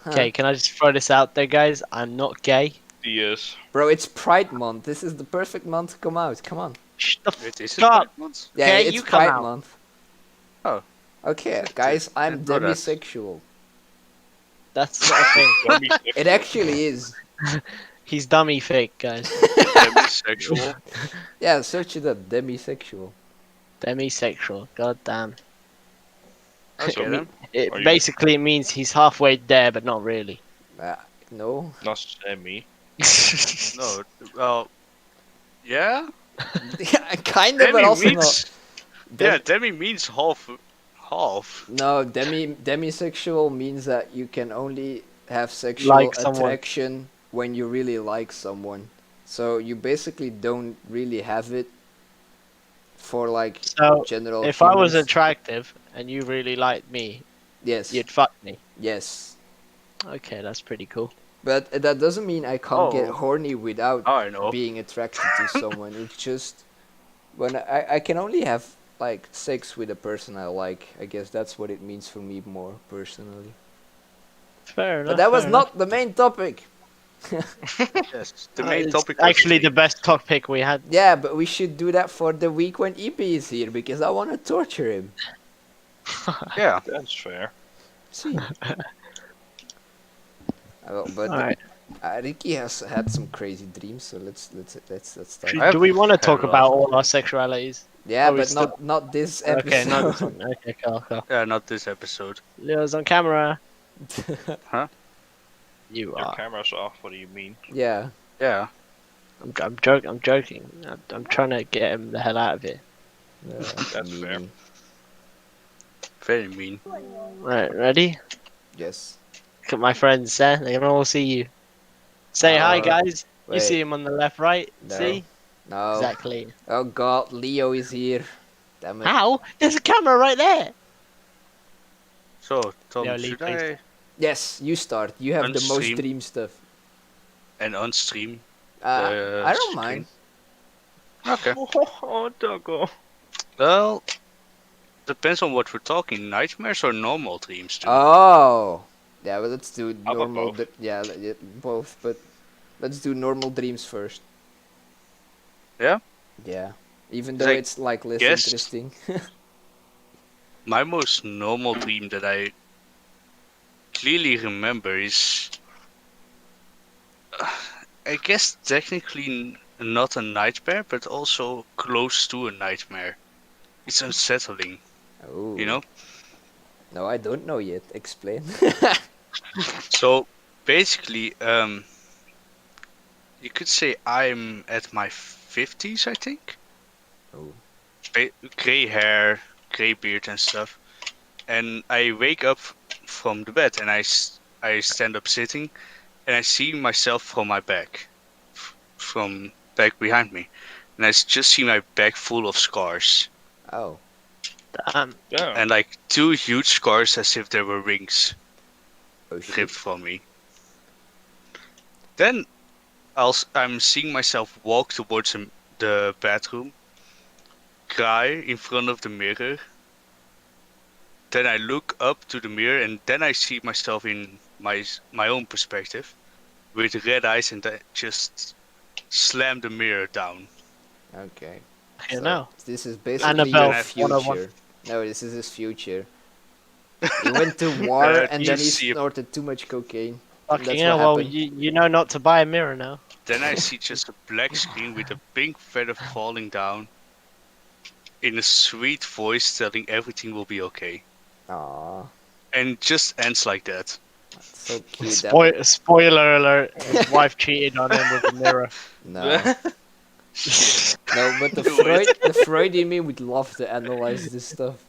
Huh. Okay, can I just throw this out there, guys? I'm not gay. He is. Bro, it's Pride Month. This is the perfect month to come out. Come on. Shut the It is fuck up. a month? Yeah, Okay, it's you come Pride out. Month. Oh. Okay, guys, I'm didn't know that. demisexual. That's not a thing. Dummy It actually is. He's dummy fake, guys. Demisexual. Yeah, search it up. Demisexual. Demisexual. God damn. Okay, then. It Are you- basically means he's halfway there, but not really. No. not semi. No, well, yeah? Kind of, but Demi also means, not. yeah, demi means half. No, demisexual means that you can only have sexual Like someone. attraction when you really like someone. So you basically don't really have it for like So, general if I was humans. attractive and you really liked me, Yes. you'd fuck me. Yes. Okay, that's pretty cool. But that doesn't mean I can't get Oh. horny without I know. being attracted to someone. It's just when I can only have like sex with a person I like. I guess that's what it means for me more personally. Fair enough. But that was fair not the main topic. Yes, the enough. main It's topic was actually the dreams. best topic we had. Yeah, but we should do that for the week when EP is here because I want to torture him. Yeah, That's fair. See. But Alright. Ricky has had some crazy dreams, so let's start. I Do we have want to had talk a lot about of all our sexualities? Yeah, we but still- not this episode. Okay, no, this one. Okay, cool. yeah, not this episode. Leo's on camera. Huh? You Your are. camera's off. What do you mean? Yeah. Yeah, I'm joking. I'm trying to get him the hell out of here. That's fair. meaning. very mean. Right, ready? Yes. Look at my friends, eh? They can all see you. Say hi, guys. You wait. see him on the left, right? No. See? No. Exactly. Oh God, Leo is here. Damn it. How? There's a camera right there. So, Tom, Yeah, leave, should please. I Yes, you start. You have the most Unstream. dream stuff. unstream? I don't stream? mind. Okay. Oh, Doggo. Well, depends on what we're talking. Nightmares or normal dreams? Too? Oh. Yeah, well, let's do How about normal. both? Yeah, both. But let's do normal dreams first. Yeah? Yeah. Even Is though I it's like less guess- interesting. My most normal dream that I clearly remember is, I guess technically not a nightmare, but also close to a nightmare. It's unsettling, Oh. you know? No, I don't know yet. Explain. So basically, you could say I'm at my 50s, I think. Oh. Gray hair, gray beard and stuff. And I wake up from the bed and I stand up sitting and I see myself from my back. From back behind me. And I just see my back full of scars. Oh. Damn. Yeah. And like 2 huge scars as if they were rings Oh shit. ripped from me. Then I'm seeing myself walk towards the bathroom. cry in front of the mirror. Then I look up to the mirror, and then I see myself in my own perspective with red eyes, and I just slam the mirror down. Okay. You So know. this is basically Annabelle your 101. future. No, this is his future. He went to war and then he just see snorted too much cocaine. And Fucking that's hell, what well, happened. you know not to buy a mirror now. Then I see just a black screen with a pink feather falling down in a sweet voice telling everything will be okay. Aww, And just ends like that. that's so cute. That Spoiler alert, his wife cheated on him with a mirror. no, Shit. no, but the Do it. Freud in me would love to analyze this stuff.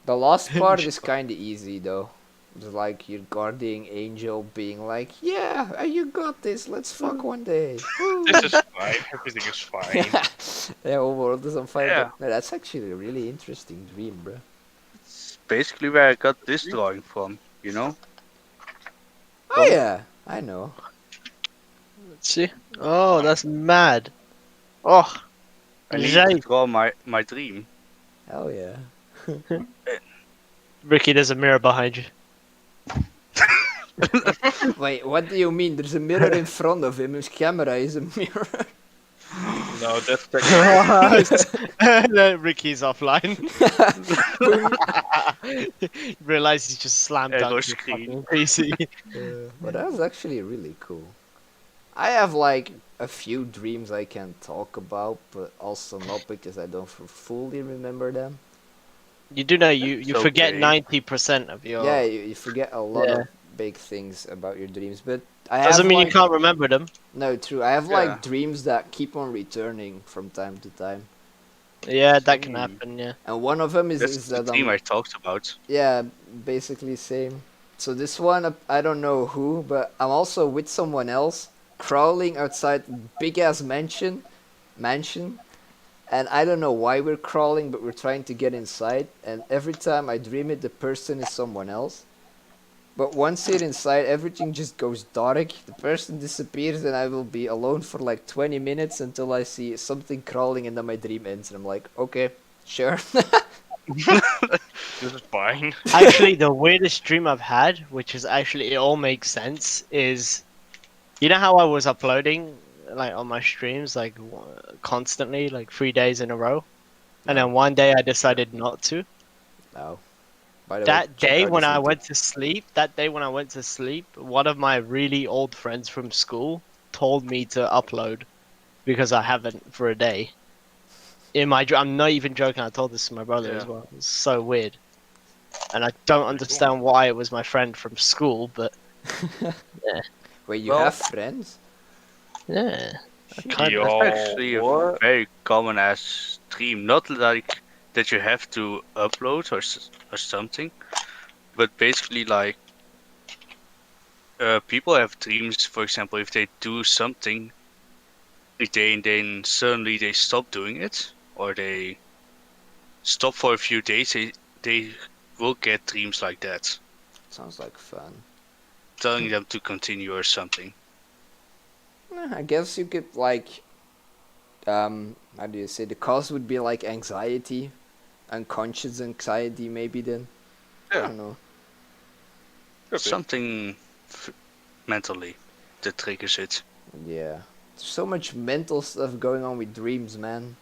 The last part is kind of easy though. It's like your guardian angel being like, "Yeah, you got this. Let's fuck one day." Woo." This is fine. Everything is fine. Yeah, whole world is on fire. Yeah. But, no, that's actually a really interesting dream, bro. It's basically where I got this drawing from, you know? Oh yeah, I know. Let's see. Oh, that's mad. Oh, I need to Jay. draw my dream. Hell yeah. Ricky, there's a mirror behind you. Wait, what do you mean? There's a mirror in front of him. His camera is a mirror. No, that's technically. No, Ricky's offline. Realize he's just slammed Error down his screen. fucking PC. But that was actually really cool. I have like a few dreams I can talk about, but also not because I don't fully remember them. You do know you It's forget okay. 90% of your. Yeah, you forget a lot Yeah. of big things about your dreams, but I Doesn't have mean like, you can't remember them. No, true. I have Yeah. like dreams that keep on returning from time to time, Yeah, that can Hmm. happen. Yeah. and one of them is That's the that dream I'm I talked about. yeah, basically same. So this one, I don't know who, but I'm also with someone else crawling outside big ass mansion, and I don't know why we're crawling, but we're trying to get inside. And every time I dream it, the person is someone else. But once you're inside, everything just goes dark. The person disappears, and I will be alone for like 20 minutes until I see something crawling, and then my dream ends. And I'm like, okay, sure. This is fine. Actually, the weirdest dream I've had, which is actually it all makes sense, is you know how I was uploading like on my streams like constantly, like 3 days in a row, and then one day I decided not to. No. By the way, That check day out when this I YouTube. went to sleep, one of my really old friends from school told me to upload because I haven't for a day. In my I'm not even joking. I told this to my brother as Yeah. well. It's so weird, and I don't understand why it was my friend from school, but Wait, you Well- have friends? yeah, Shit. kind of. Yo, That's actually a what? very common ass dream. Not like that you have to upload or something, but basically like people have dreams. For example, if they do something a day and then suddenly they stop doing it, or they stop for a few days, they will get dreams like that, Sounds like fun. telling them to continue or something. I guess you could like, how do you say? The cause would be like anxiety, unconscious anxiety, maybe then. I Yeah. don't know. Could be. Something mentally that triggers it. Yeah. There's so much mental stuff going on with dreams, man.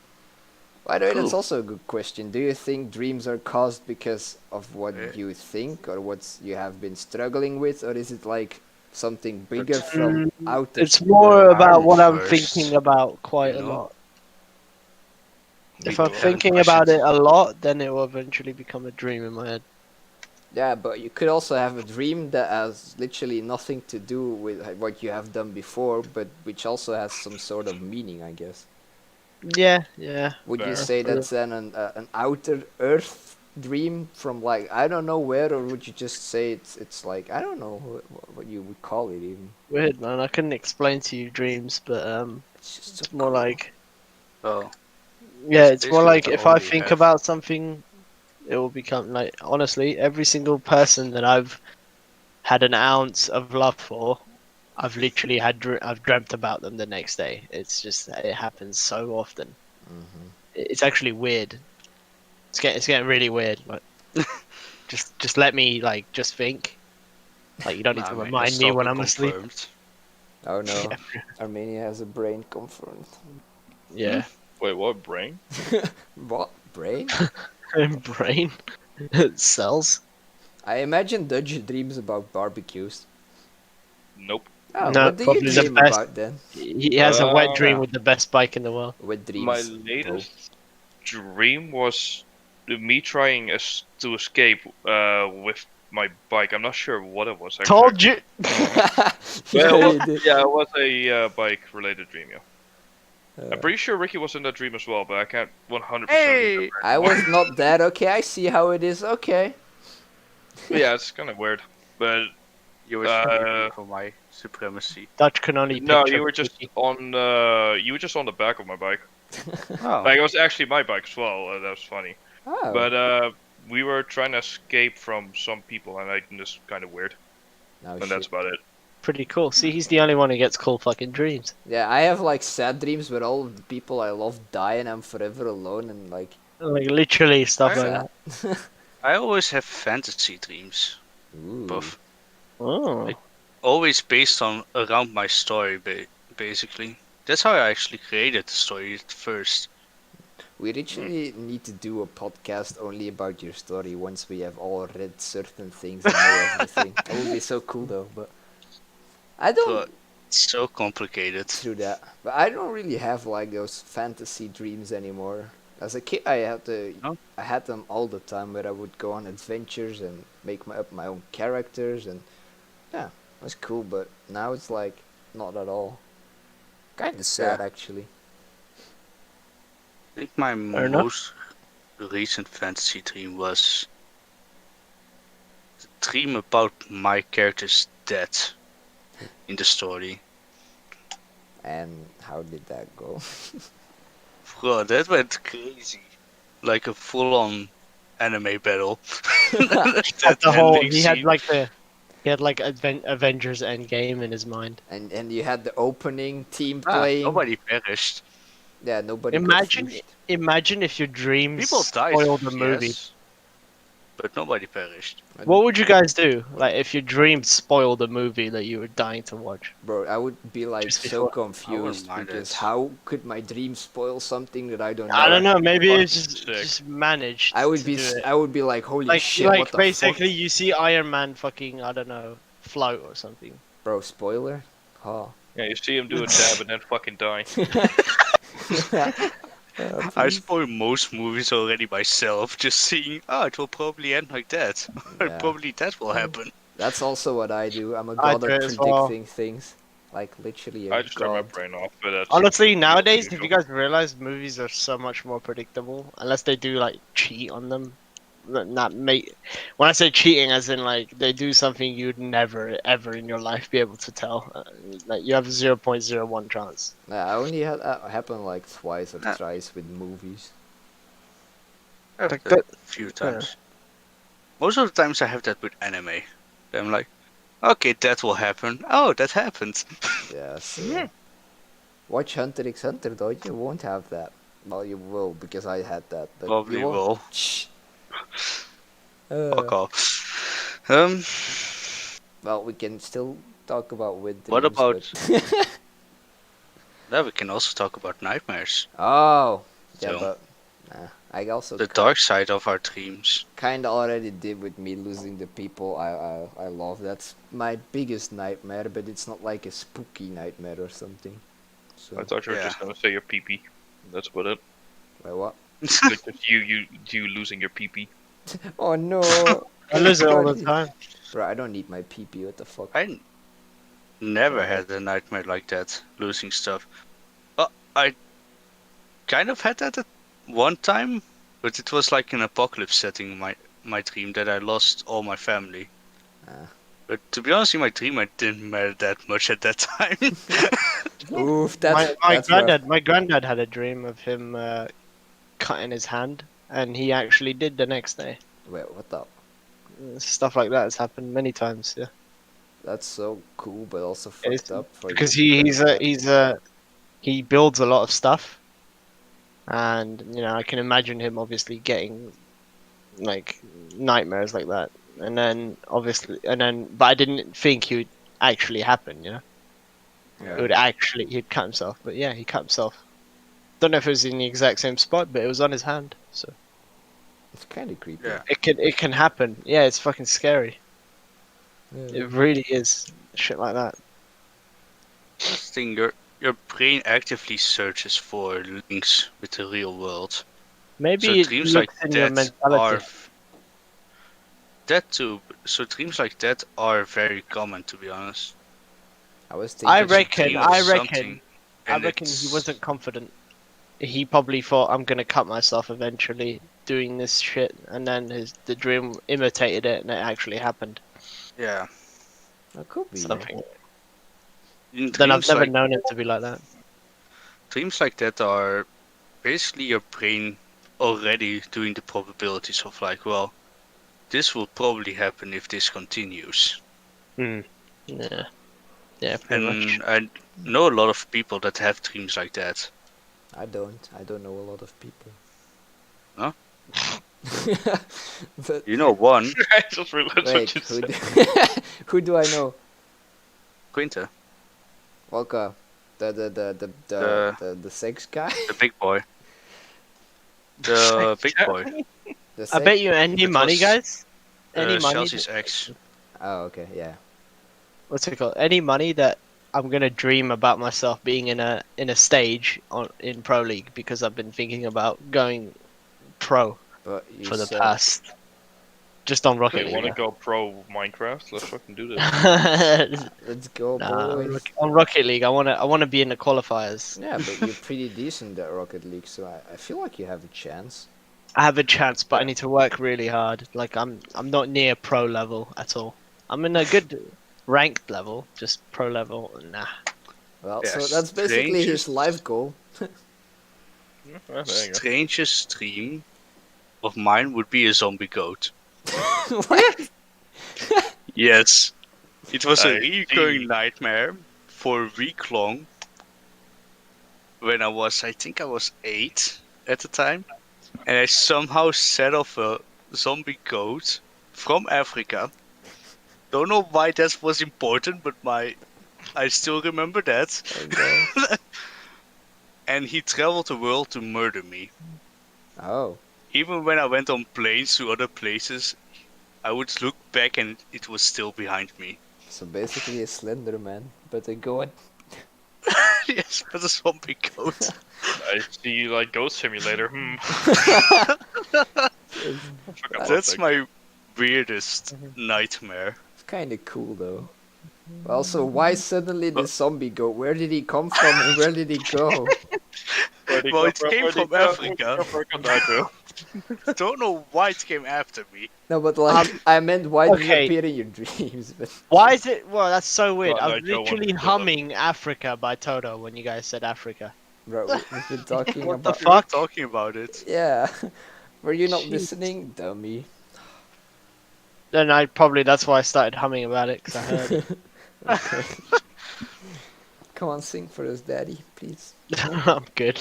By the way, that's Cool. also a good question. Do you think dreams are caused because of what Eh. you think or what you have been struggling with, or is it like something bigger from outer? It's more about what I'm First, thinking about quite you a know? lot. We If I'm haven't thinking pushed about it a lot, then it will eventually become a dream in my head. Yeah, but you could also have a dream that has literally nothing to do with what you have done before, but which also has some sort of meaning, I guess. Yeah, yeah. Would you Fair. say that's then an outer Earth dream from like I don't know where, or would you just say it's like I don't know what you would call it even? Weird, man. I couldn't explain to you dreams, but It's just so it's more cool. like Oh, yeah, It's it's more basically like the if I only think have. about something, it will become like honestly, every single person that I've had an ounce of love for, I've literally I've dreamt about them the next day. It's just it happens so often. It's actually weird. It's getting really weird. Like, just let me just think. Like you don't need to remind me when I'm asleep. Oh no, Armenia has a brain confirmed. Yeah. Wait, what? Brain? What? Brain? Brain cells. I imagine Dutch dreams about barbecues. Nope. Oh, No, what do you probably the dream best. about then? He has a wet dream Yeah. with the best bike in the world. What dreams? My latest dream was me trying to escape with my bike. I'm not sure what it was. Actually. Told you. Well, you did. yeah, it was a bike-related dream. Yeah. I'm pretty sure Ricky was in that dream as well, but I can't 100%. Hey! I was not that. Okay, I see how it is. Okay. Yeah, it's kind of weird, but You were sleeping for my supremacy. Dutch can only no, picture you were just Ricky. on. You were just on the back of my bike. Oh. Like it was actually my bike as well. That was funny. Oh. But we were trying to escape from some people, and I just kind of weird. No And shit. that's about it. Pretty cool. See, he's the only one who gets cool fucking dreams. Yeah, I have like sad dreams where all of the people I love die and I'm forever alone and like Like literally stuff like sad. that. I always have fantasy dreams. Ooh. Buff. Oh. Like- Always based on around my story, basically. That's how I actually created the story at first. We literally need to do a podcast only about your story once we have all read certain things and know everything. That would be so cool though, but I don't But it's so complicated. through that. But I don't really have like those fantasy dreams anymore. As a kid, I had them all the time, where I would go on adventures and make up my own characters, and yeah, it was cool. But now it's like not at all. Kind of sad actually. I think my enough. most recent fantasy dream was the dream about my character's death in the story. And how did that go? Bro, that went crazy. Like a full-on anime battle. Had the whole. ending He had scene. like Avengers Endgame in his mind. And you had the opening team Ah, playing. nobody perished. Yeah, nobody. got Imagine, flushed. imagine if your dreams People died. spoil the movie. Yes, but nobody perished. What would you guys do? Like if your dreams spoiled the movie that you were dying to watch? Bro, I would be like Just so before- confused mind because it. how could my dream spoil something that I don't know? I don't know. Maybe Fucking it's just sick. managed. I would to be do it. I would be like, holy like shit, what the basically fuck? you see Iron Man fucking I don't know float or something. Bro, spoiler? Oh. Yeah, you see him do a dab and then fucking die. I spoil most movies already myself, just seeing, oh, it will probably end like that. Or Yeah. probably that will happen. That's also what I do. I'm a I god do at it as well. predicting things. Like literally a I just turn my god. brain off. But that's Honestly, nowadays, have usual. you guys realized movies are so much more predictable unless they do like cheat on them? Not make. When I say cheating, as in like they do something you'd never ever in your life be able to tell. Like you have a 0.01 chance. Yeah, I only had that happen like twice or Ah. thrice with movies. I've Like had that that- a few times. Most of the times I have that with anime. I'm like, okay, that will happen. Oh, that happened. Yeah, so watch Hunter x Hunter though, you won't have that. Well, you will because I had that. But Probably you won't. will. Shh. Fuck off. Well, we can still talk about with What dreams, about- but- Now we can also talk about nightmares. Oh, yeah, So- but I also The dark side of our dreams. kind of already did with me losing the people I love. That's my biggest nightmare, but it's not like a spooky nightmare or something. So, I thought you were Yeah. just gonna say your pee-pee. That's about it. wait, what? Like just you losing your pee-pee. Oh no! I lose it all the time. Bro, I don't need my PP. What the fuck? I never had a nightmare like that, losing stuff. I kind of had that at one time, but it was like an apocalypse setting, my dream, that I lost all my family. Ah. But to be honest, in my dream, I didn't matter that much at that time. Oof, that's My granddad had a dream of him cutting his hand, and he actually did the next day. Wait, what the? Stuff like that has happened many times. Yeah, That's so cool, but also It's- fucked up for because you. he builds a lot of stuff, and I can imagine him obviously getting like nightmares like that, and then but I didn't think he would actually happen. Yeah. He'd cut himself, but yeah, he cut himself. Don't know if it was in the exact same spot, but it was on his hand, so It's kind of creepy. Yeah. it can happen. Yeah, it's fucking scary. Yeah. It really is shit like that. This thing, your brain actively searches for links with the real world. Maybe So it dreams like looks in your that are mentality. that too. So dreams like that are very common, to be honest. I was I thinking. Dream of something, I and reckon he it's wasn't confident. He probably thought I'm gonna cut myself eventually doing this shit, and then the dream imitated it, and it actually happened. yeah. It could be. Yeah. Something. In Then I've dreams never like known it to be like that. dreams like that are basically your brain already doing the probabilities of like, well, this will probably happen if this continues. Yeah. Yeah, pretty much. And I know a lot of people that have dreams like that. I don't. I don't know a lot of people. Huh? But You know one, I just realized wait, what you said. who do I know? Quinta, Qwaka, The- the sex guy. the big boy. The big boy. The I sex. bet you any It money, was, guys. Any money. Chelsea's ex. Oh, okay, yeah. What's it called? Any money that I'm gonna dream about myself being in a stage in Pro League because I've been thinking about going pro But you for the said past. Just on Rocket Hey, want to League. go pro Minecraft? Let's fucking do this. let's go, Nah, boys. on Rocket League, I wanna be in the qualifiers. Yeah, but you're pretty decent at Rocket League, so I feel like you have a chance. I have a chance, but I Yeah. need to work really hard. Like I'm not near pro level at all. I'm in a good ranked level, just pro level. Nah. Well, Yeah, so that's basically his strangest- life goal. Oh, there you go. Strangest dream of mine would be a zombie goat. What? Yes. It was a I recurring see. nightmare for a week long when I think I was 8 at the time. And I somehow set off a zombie goat from Africa. Don't know why that was important, but I still remember that. Okay. And he traveled the world to murder me. Oh. Even when I went on planes to other places, I would look back and it was still behind me. So basically a Slender Man, but a goat. Yes, but a zombie goat. I see you like Ghost Simulator. I forgot about That's that. my weirdest nightmare. It's kind of cool though. Also, why suddenly the zombie goat? Where did he come from and where did he go? Well, it came from Africa. Africa. Don't know why it came after me. No, but like, I meant why did okay. it appear in your dreams? But Why is it? Well, that's so weird. God, I no, was Joe wanted literally to kill them. humming "Africa" by Toto when you guys said Africa. bro, we've been talking What the about. We were fuck? talking about it. Yeah. Were you not Jeez. listening, dummy? Then that's why I started humming about it because I heard it. Okay. Come on, sing for us, daddy, please. I'm good.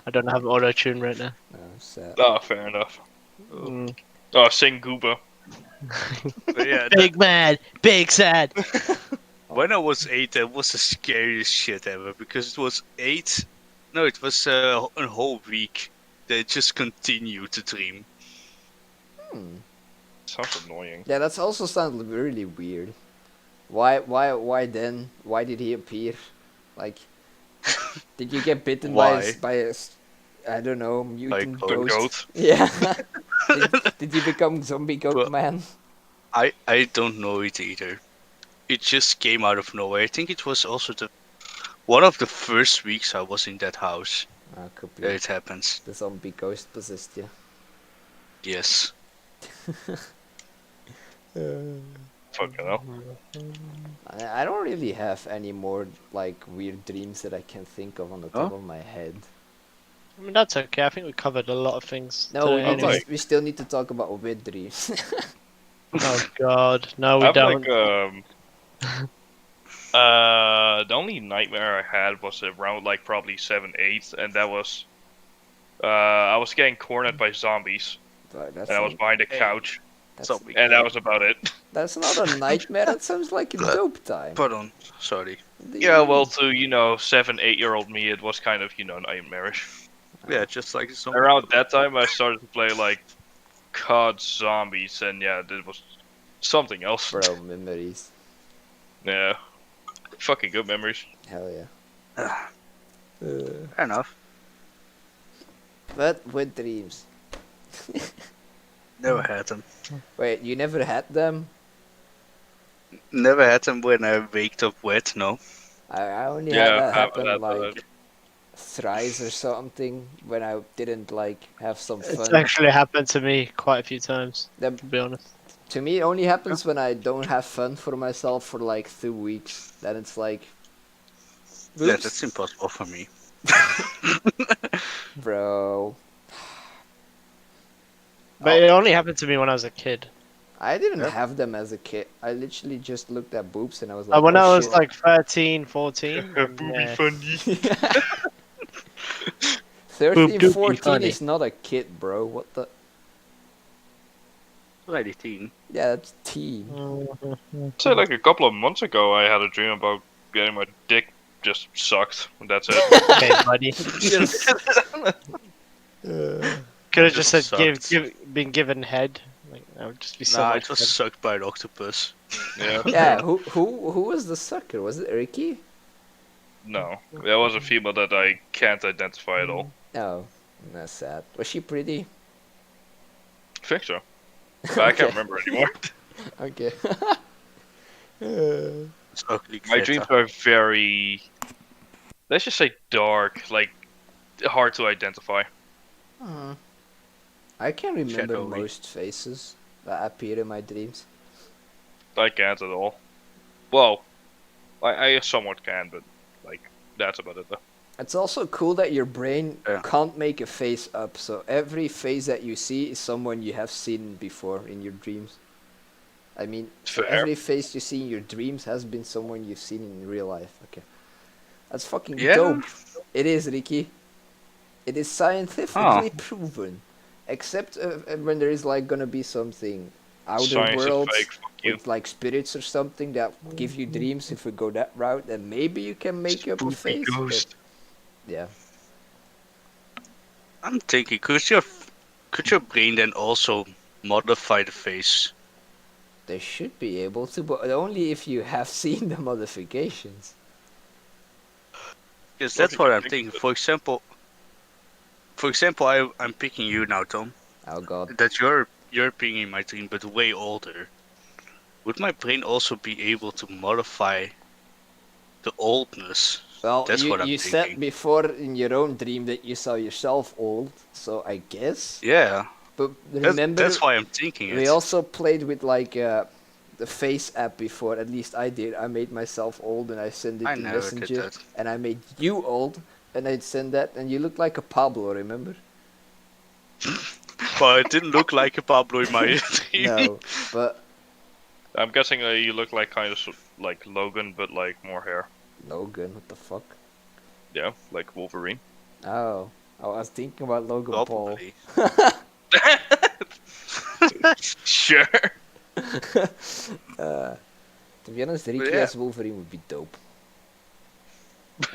I don't have auto tune right now. Oh, sad. Oh, fair enough. Mm. Oh, sing Gooba. But yeah, Big mad, big sad. when I was 8, that was the scariest shit ever because it was 8. No, it was a whole week. They just continued to dream. Sounds annoying. Yeah, that's also sounds really weird. Why then? Why did he appear? Like, did you get bitten Why? by a I don't know, mutant Like a ghost? goat? Yeah. did you become zombie goat Well- man? I don't know it either. It just came out of nowhere. I think it was also one of the first weeks I was in that house Could be. that it happens. The zombie ghost possessed you. Yes. Fucking hell. I don't really have any more like weird dreams that I can think of on the top Oh? of my head. I mean, that's okay. I think we covered a lot of things. No, today anyway. like- we still need to talk about weird dreams. Oh god, no, we I've don't. the only nightmare I had was around like probably 7, 8, and that was I was getting cornered by zombies, But that's and I was not, behind a Hey. couch, that's, Zombie. and that was about it. that's not a nightmare. That sounds like a dope time. Pardon. Sorry. What do you Yeah, mean? well, to 7, 8-year-old me, it was kind of nightmarish. Yeah, just like a zombie. Around that time, I started to play like COD Zombies, and yeah, that was something else. Bro, memories. Yeah, fucking good memories. Hell yeah. Fair enough. But with dreams. Never had them. Wait, you never had them? Never had them when I waked up wet, no. I only Yeah, had that I haven't happen had like that. thrice or something when I didn't like have some It's fun. actually happened to me quite a few times, That, to be honest. to me, it only happens when I don't have fun for myself for like 2 weeks. Then it's like, Yeah, oops, that's impossible for me. bro. But it only happened to me when I was a kid. I didn't Yeah. have them as a kid. I literally just looked at boobs and I was like, When oh, I was shit. like 13, 14. yeah. funny. 13, Boop, doopy 14 funny. is not a kid, bro. What the? Already teen. Yeah, that's teen. So like a couple of months ago, I had a dream about getting my dick just sucked. That's it. Okay, buddy. Could have just said Sucked. been given head. Like that would just be so Nah, much it was fun. sucked by an octopus. Yeah. Yeah, who was the sucker? Was it Ricky? No, there was a female that I can't identify at all. No, that's sad. Was she pretty? I think so. But I can't remember anymore. Okay. It's ugly. My dreams are very, let's just say dark, like hard to identify. I can remember Shadowy. most faces that appear in my dreams. I can't at all. Well, I somewhat can, but like that's about it though. It's also cool that your brain Yeah. can't make a face up, so every face that you see is someone you have seen before in your dreams. I mean, so Fair. every face you see in your dreams has been someone you've seen in real life. Okay. That's fucking Yeah? dope. It is, Ricky. It is scientifically proven. Except when there is like gonna be something outer Science world is fake. Fuck you. with like spirits or something that give you dreams. If we go that route, then maybe you can make up a Spooky face. but- ghost. yeah. I'm thinking, could your brain then also modify the face? They should be able to, but only if you have seen the modifications. Because What that's do what you I'm think thinking. of For example, I'm picking you now, Tom. Oh god. That you're being in my dream, but way older. Would my brain also be able to modify the oldness? Well, That's what I'm you said thinking. before in your own dream that you saw yourself old, so I guess. Yeah, But remember, that's why I'm thinking we it. also played with like the face app before. At least I did. I made myself old and I sent it I to never Messenger, did that. and I made you old, and I'd send that, and you look like a Pablo. Remember? But it didn't look like a Pablo in my dream. No, but I'm guessing you look like kind of like Logan, but like more hair. Logan, what the fuck? Yeah, like Wolverine. Oh, I was thinking about Logan Paul. Probably. Sure. To be honest, Ricky yeah. as Wolverine would be dope.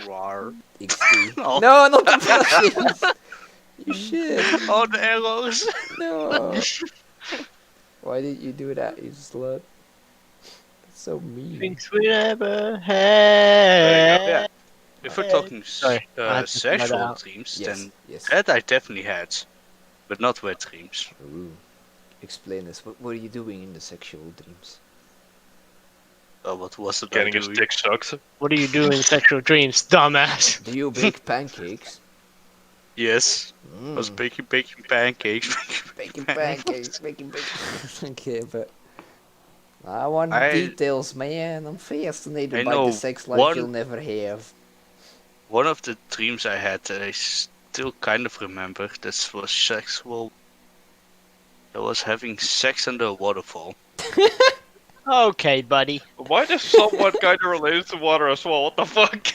Rawr. XD. Oh. No, not the Russians! You shit. All the arrows. No. Why did you do that, you slut? That's so mean. Things we never There you had. If we're talking Sorry, I had to figure that sexual out. dreams, Yes, then yes. that I definitely had, but not wet dreams. Ooh. Explain this. What were you doing in the sexual dreams? Oh, what was it? Getting I his doing? dick sucked. What do you do in sexual dreams, dumbass? Do you bake pancakes? Yes, I was baking pancakes. Baking pancakes, baking pancakes. Okay, but I want I- details, man. I'm fascinated I by know the sex life one- you'll never have. One of the dreams I had that I still kind of remember, that was sexual. I was having sex under a waterfall. Okay, buddy. Why does somewhat kind of related to water as well? What the fuck?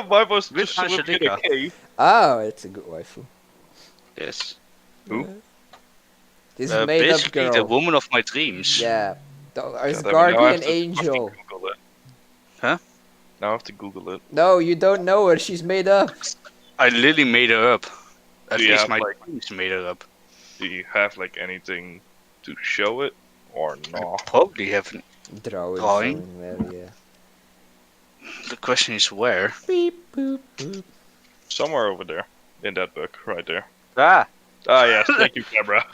Mine was With just swimming in a Angelica. cave. Oh, it's a good waifu. Yes. Who? This made up Basically, girl. the woman of my dreams. Yeah. His God damn it, now I guardian have to angel. Google it. Huh? Now I have to Google it. No, you don't know her. She's made up. I literally made her up. At Do you least have, my like- dreams made her up. Do you have like anything to show it or I not? probably have. Drawing Drawing? somewhere, yeah. The question is where? Beep, boop, boop. Somewhere over there, in that book, right there. Ah! Ah, yes, thank you, camera.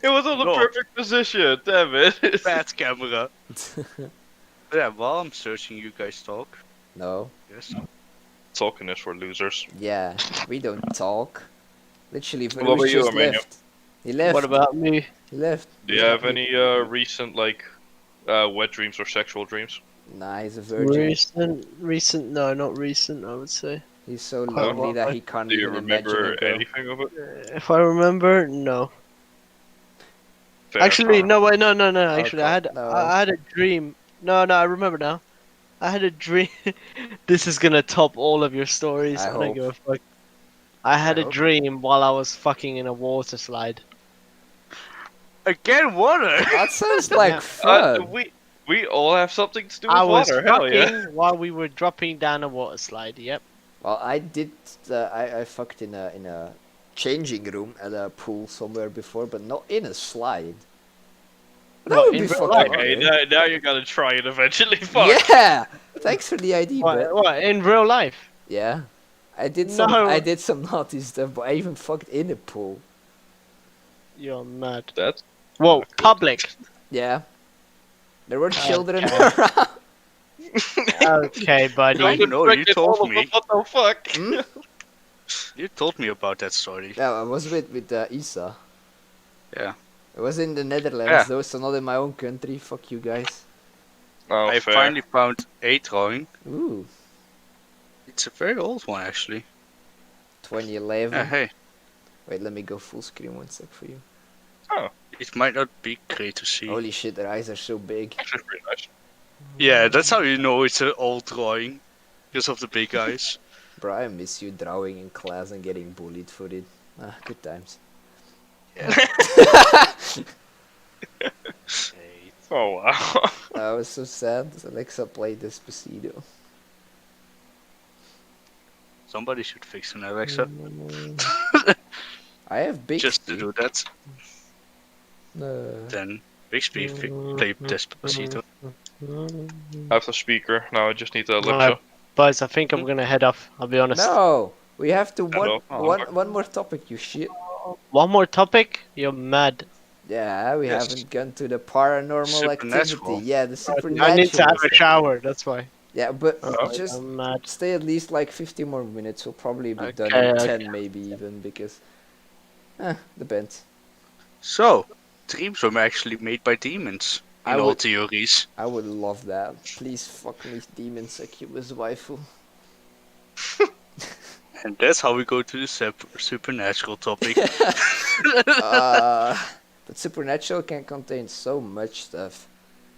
It was on the No. perfect position, damn it. Bad camera. Yeah, while I'm searching, you guys talk. No. Yes. Talking is for losers. Yeah, we don't talk. Literally, What about Varuzh you, just Emmanuel? left. He left. What about me? He left. Do you have any recent, like, wet dreams or sexual dreams? Nah, he's a virgin. Recent? No, not recent. I would say. He's so Quite lonely that he can't Do you even imagine remember a girl. anything of it? If I remember, no. Fair. Actually, no. Wait, no. Actually, I God, had no. I had a dream. No, I remember now. I had a dream. This is gonna top all of your stories. I I don't hope. give a fuck. I had I a hope. dream while I was fucking in a water slide. Again, water! That sounds like Yeah. fun. We all have something to do with I was water, hell fucking yeah. while we were dropping down a water slide. Yep. Well, I did. I fucked in a changing room at a pool somewhere before, but not in a slide. That What, would in be real fucking life? fun, Okay, eh? now you're gonna try it eventually, fuck. Yeah. Thanks for the idea, but What in real life? yeah, I did some. No. I did some naughty stuff, but I even fucked in a pool. You're mad. That's Whoa, public. Yeah. There were children Okay. around. Okay, buddy. I know, you told me. What the fuck? Hmm? You told me about that story. Yeah, I was with Isa. Yeah. It was in the Netherlands, Yeah. though, so not in my own country. Fuck you guys. Oh, I fair. finally found a drawing. Ooh, It's a very old one, actually. 2011. Yeah, hey. Wait, let me go full screen 1 sec for you. It might not be great to see. Holy shit, their eyes are so big. Actually pretty nice. Yeah, that's how you know it's an old drawing. Because of the big eyes. Bro, I miss you drawing in class and getting bullied for it. Ah, good times. Hey. Oh wow. I was so sad. Alexa played Despacito. Somebody should fix an Alexa. I have big. Just to do that. Uh, Then Bixby play Despacito. I have the speaker, now I just need the Alexa. Buzz, I think I'm gonna head off. I'll be honest. no, we have to Hello. one more topic. You shit. One more topic? You're mad. Yeah, we Yes. haven't gone to the paranormal activity. Supernatural. Yeah, the supernatural. I need to have a stuff. shower. That's why. Yeah, but Uh-huh. just I'm mad. stay at least like 50 more minutes. We'll probably be done Okay, in okay. 10 maybe even because depends. So, dreams were actually made by demons. I In all would- theories. I would love that. Please fuck me, demon succubus waifu. And that's how we go to the supernatural topic. But supernatural can contain so much stuff.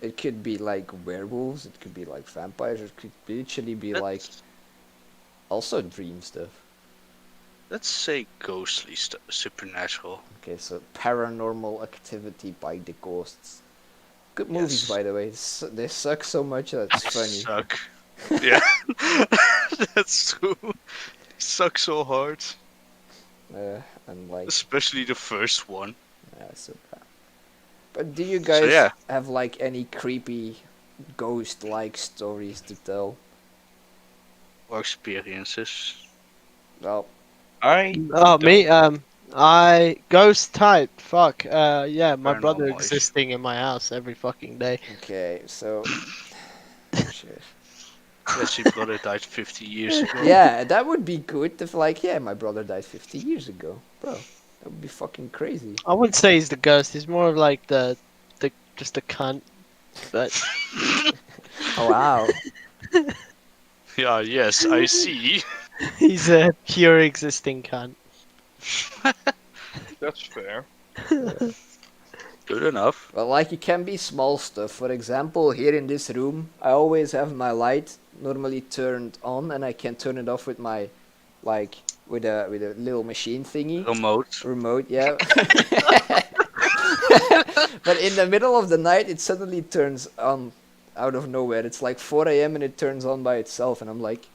It could be like werewolves, it could be like vampires, it could literally be like also dream stuff. Let's say ghostly supernatural. Okay, so paranormal activity by the ghosts. Good movies, Yes. by the way. They suck so much that it's funny. Suck. Yeah, that's true. They suck so hard. And like, Especially the first one. yeah, so bad. But do you guys yeah. have like any creepy ghost-like stories to tell? Or experiences. Well, Oh, me? I ghost type. Fuck. Yeah, my brother Paranormal. existing in my house every fucking day. okay, so shit. Yes, your brother died 50 years ago. Yeah, that would be good if like, yeah, my brother died 50 years ago. Bro, that would be fucking crazy. I wouldn't say he's the ghost. He's more of like the just a cunt. But Oh wow. Yeah, yes, I see. he's a pure existing cunt. That's fair. Good enough. Well, like it can be small stuff. For example, here in this room, I always have my light normally turned on, and I can turn it off with my, like, with a little machine thingy. Remote. Yeah. But in the middle of the night, it suddenly turns on out of nowhere. It's like 4 a.m. and it turns on by itself, and I'm like,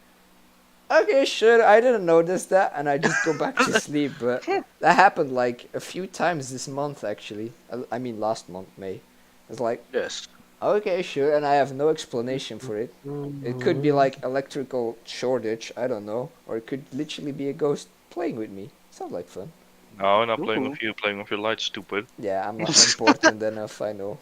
okay, sure, I didn't notice that, and I just go back to sleep. But that happened like a few times this month, actually. I mean, last month, May. It's like, Yes. okay, sure, and I have no explanation for it. It could be like electrical shortage, I don't know, or it could literally be a ghost playing with me. Sounds like fun. No, I'm not playing Ooh. with you, playing with your lights, stupid. Yeah, I'm not important enough, I know.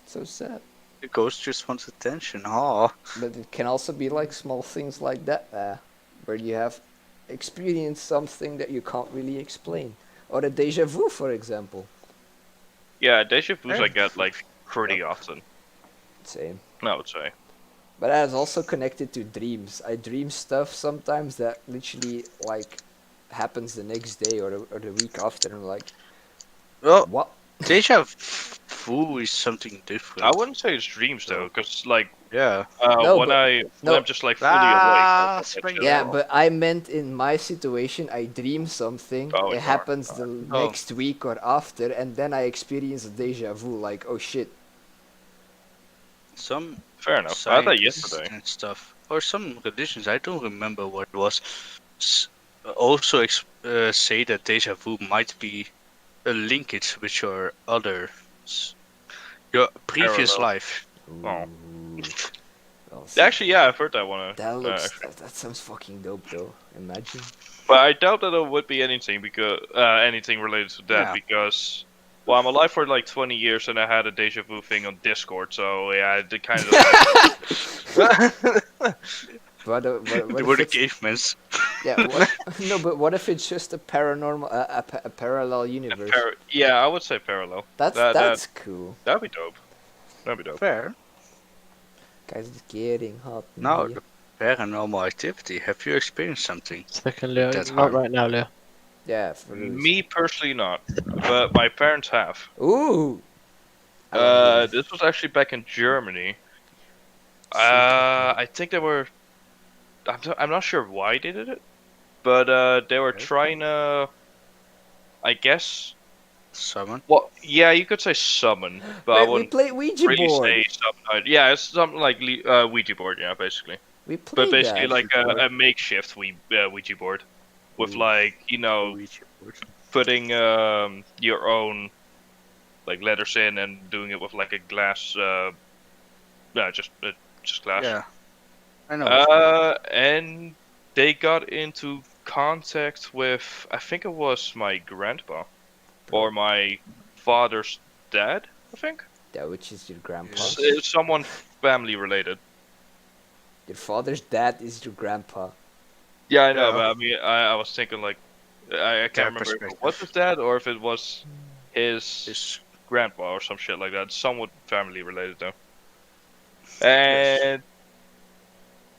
So sad. The ghost just wants attention. Oh. But it can also be like small things like that, where you have experienced something that you can't really explain. Or a deja vu, for example. Yeah, deja vus Yeah. I get like pretty often, Same. I would say. But that is also connected to dreams. I dream stuff sometimes that literally like happens the next day or the week after, and I'm like, Well, what? deja vu is something different. I wouldn't say it's dreams though, because like Yeah. No, when but- no. I'm just like fully awake. spring Yeah, Oh. but I meant in my situation, I dream something, Oh, it sorry. happens the next week or after, and then I experience a deja vu, like, oh shit. Some Fair enough. I had that scientists yesterday. and stuff, or some religions, I don't remember what it was, also say that deja vu might be a linkage with your your previous Parallel. life. Oh. Well, see, Actually, yeah, I've heard that one. that looks, Actually. that sounds fucking dope though, imagine. But I doubt that it would be anything because anything related to that Yeah. because well, I'm alive for like 20 years and I had a deja vu thing on Discord, so yeah, it kind of. What They if were the it's, cavemen. yeah, what, no, but what if it's just a paranormal, a parallel universe? Yeah, I would say parallel. That's cool. That'd be dope. That'd be dope. Fair. Guys, it's getting hot. in Now, here. the paranormal activity. Have you experienced something? Second, Leo. That's Not hard. right now, Leo. Yeah, for Me personally, not, but my parents have. Ooh. I wanna hear This was actually back in Germany. Sick. I think they were. I'm not sure why they did it, but they were trying to. I guess. Summon? Well, yeah, you could say summon, but I Wait, we wouldn't played Ouija really board. say summon. Yeah, it's something like Ouija board, yeah, basically. We played But basically, that. like a makeshift Ouija board, with Ooh. like putting your own like letters in and doing it with like a glass. Just glass. Yeah. I know. And they got into contact with, I think it was my grandpa, or my father's dad, I think. Yeah, which is your grandpa. It's someone family related. Your father's dad is your grandpa. Yeah, I know, Yeah. but I mean, I was thinking like, I can't remember if it was his dad or if it was his grandpa or some shit like that. Somewhat family related though. And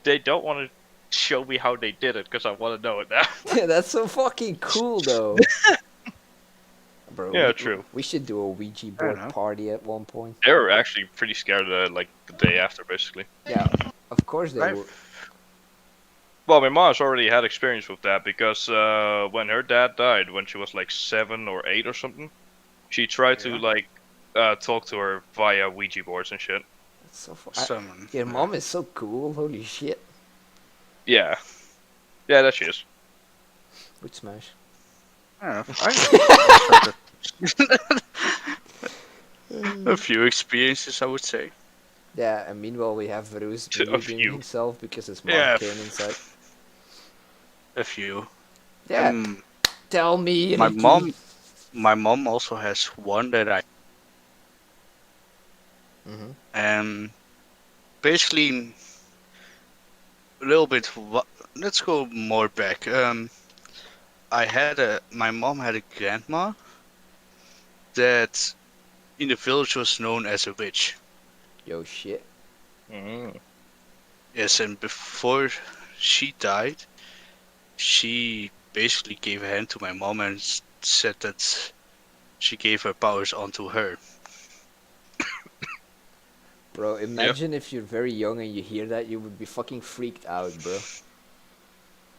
they don't want to show me how they did it because I want to know it now. That's so fucking cool, though. Bro, Yeah, true. We should do a Ouija board enough. party at one point. They were actually pretty scared like the day after, basically. Yeah, of course they Right. would. Well, my mom's already had experience with that because when her dad died, when she was like 7 or 8 or something, she tried to like talk to her via Ouija boards and shit. That's so fun. Summon. Your mom is so cool. Holy shit. Yeah, yeah, that she is. Would smash. I don't know. A few experiences, I would say. Yeah, and meanwhile we have Varuzh A believing few. himself because his mom Yeah. came inside. A few. Yeah, tell me. My Ricky. mom also has one that I Mhm. basically a little bit. Let's go more back. My mom had a grandma that in the village was known as a witch. Yo, shit. Mm. Yes, and before she died, she basically gave a hand to my mom and said that she gave her powers onto her. Bro, imagine if you're very young and you hear that, you would be fucking freaked out, bro.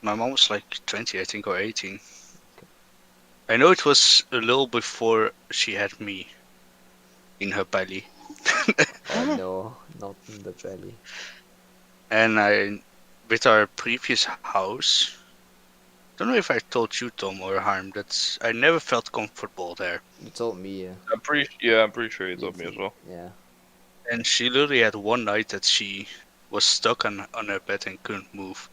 My mom was like 20, I think, or 18. I know it was a little before she had me in her belly. Oh no, not in the belly. And with our previous house, don't know if I told you, Tom or Harm, that I never felt comfortable there. You told me, yeah. I'm pretty sure you told me as well. Yeah. And she literally had one night that she was stuck on her bed and couldn't move.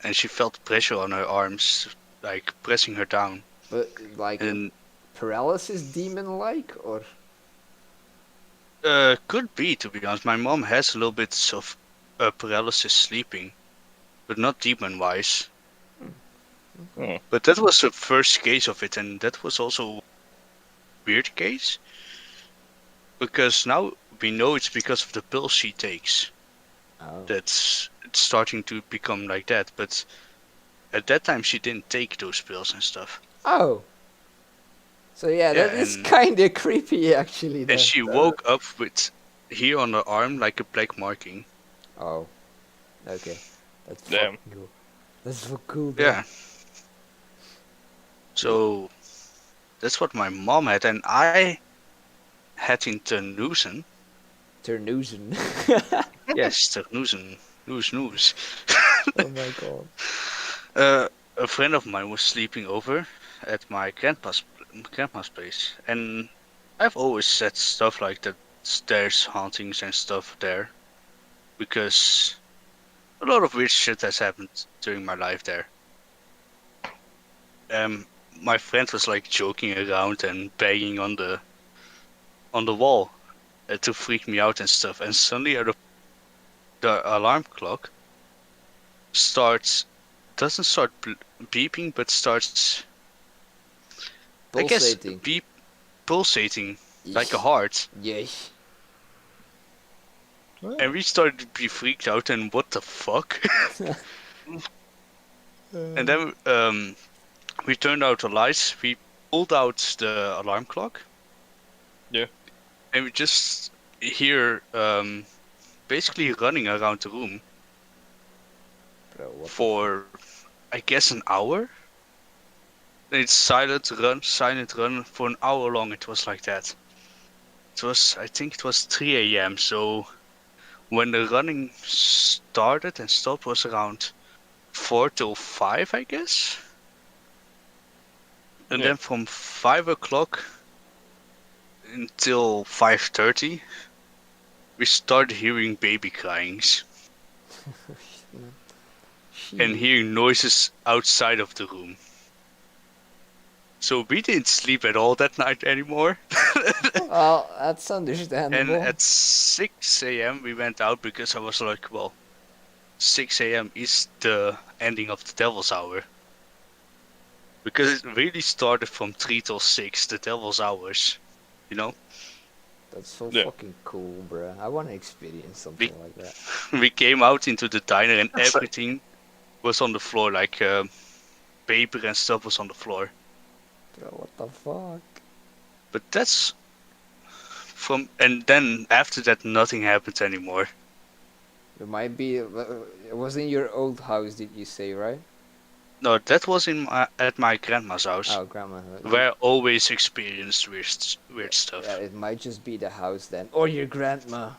And she felt pressure on her arms, like pressing her down. But like And paralysis demon-like, or? could be, to be honest. My mom has a little bit of paralysis sleeping, but not demon-wise. Hmm. But that was the first case of it, and that was also a weird case. Because now we know it's because of the pills she takes. Oh. That's it's starting to become like that. But at that time she didn't take those pills and stuff. Oh. So yeah, that is and kind of creepy, actually. Then. and she woke up with here on her arm like a black marking. Oh. Okay. That's Damn. fucking cool. That's so cool. Bro. Yeah. So that's what my mom had, and I had in Terneuzen. Terneuzen. Yes, Terneuzen. Noes. Oh my god. A friend of mine was sleeping over at my grandpa's place, and I've always said stuff like that. There's hauntings and stuff there, because a lot of weird shit has happened during my life there. My friend was like joking around and banging on the wall to freak me out and stuff, and suddenly the alarm clock doesn't start beeping, but starts Pulsating. I guess pulsating like a heart. Yes. And we started to be freaked out and what the fuck? And then we turned out the lights, we pulled out the alarm clock. Yeah. And we just hear basically running around the room Bro, what for I guess an hour. And it's silent run for an hour long. It was like that. I think it was 3 a.m. So when the running started and stopped was around 4 till 5, I guess. And Yeah. then from 5 o'clock until 5:30, we started hearing baby cryings and hearing noises outside of the room. So we didn't sleep at all that night anymore. Well, that's understandable. And at 6 a.m. we went out because I was like, well, 6 a.m. is the ending of the Devil's Hour. Because it really started from 3 till 6, the Devil's Hours, you know? That's so Yeah. fucking cool, bro. I want to experience something like that. We came out into the diner and everything was on the floor, like paper and stuff was on the floor. Bro, what the fuck? But that's and then after that nothing happened anymore. It might be. It was in your old house, did you say, right? No, that was at my grandma's house, Oh, grandma. where I always experienced weird stuff. Yeah, it might just be the house then, or your grandma.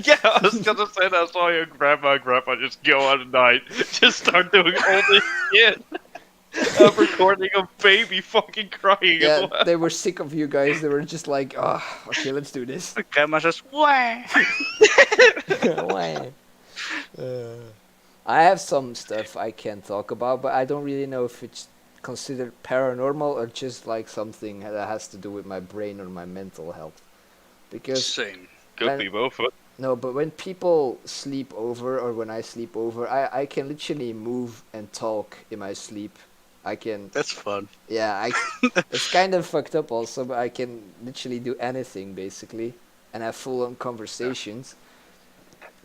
Yeah, I was gonna say that. I saw your grandma just go out at night, just start doing all this shit. I'm recording a baby fucking crying. Yeah, they were sick of you guys. They were just like, oh, okay, let's do this. My grandma says, "Wah." Why? I have some stuff I can talk about, but I don't really know if it's considered paranormal or just like something that has to do with my brain or my mental health. Because Same. Could be both. no, but when people sleep over or when I sleep over, I can literally move and talk in my sleep. I can, That's fun. yeah, it's kind of fucked up also, but I can literally do anything basically and have full-on conversations.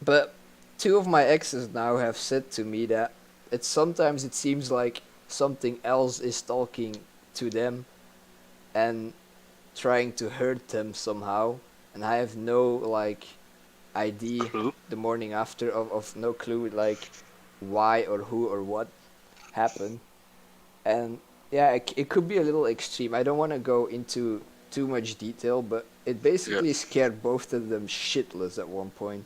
But two of my exes now have said to me that sometimes it seems like something else is talking to them and trying to hurt them somehow. and I have no like idea Clue? the morning after of no clue like why or who or what happened. And yeah, it could be a little extreme. I don't want to go into too much detail, but it Yeah. basically scared both of them shitless at one point.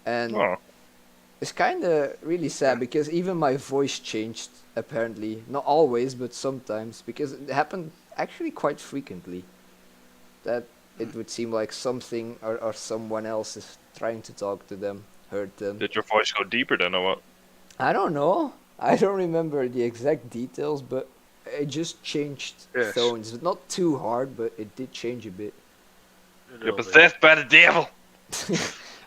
And Oh, it's kind of really sad because even my voice changed apparently. Not always, but sometimes, because it happened actually quite frequently. That it would seem like something or someone else is trying to talk to them, hurt them. did your voice go deeper then or what? I don't know. I don't remember the exact details, but it just changed Yes. tones. Not too hard, but it did change a bit. You're possessed by the devil.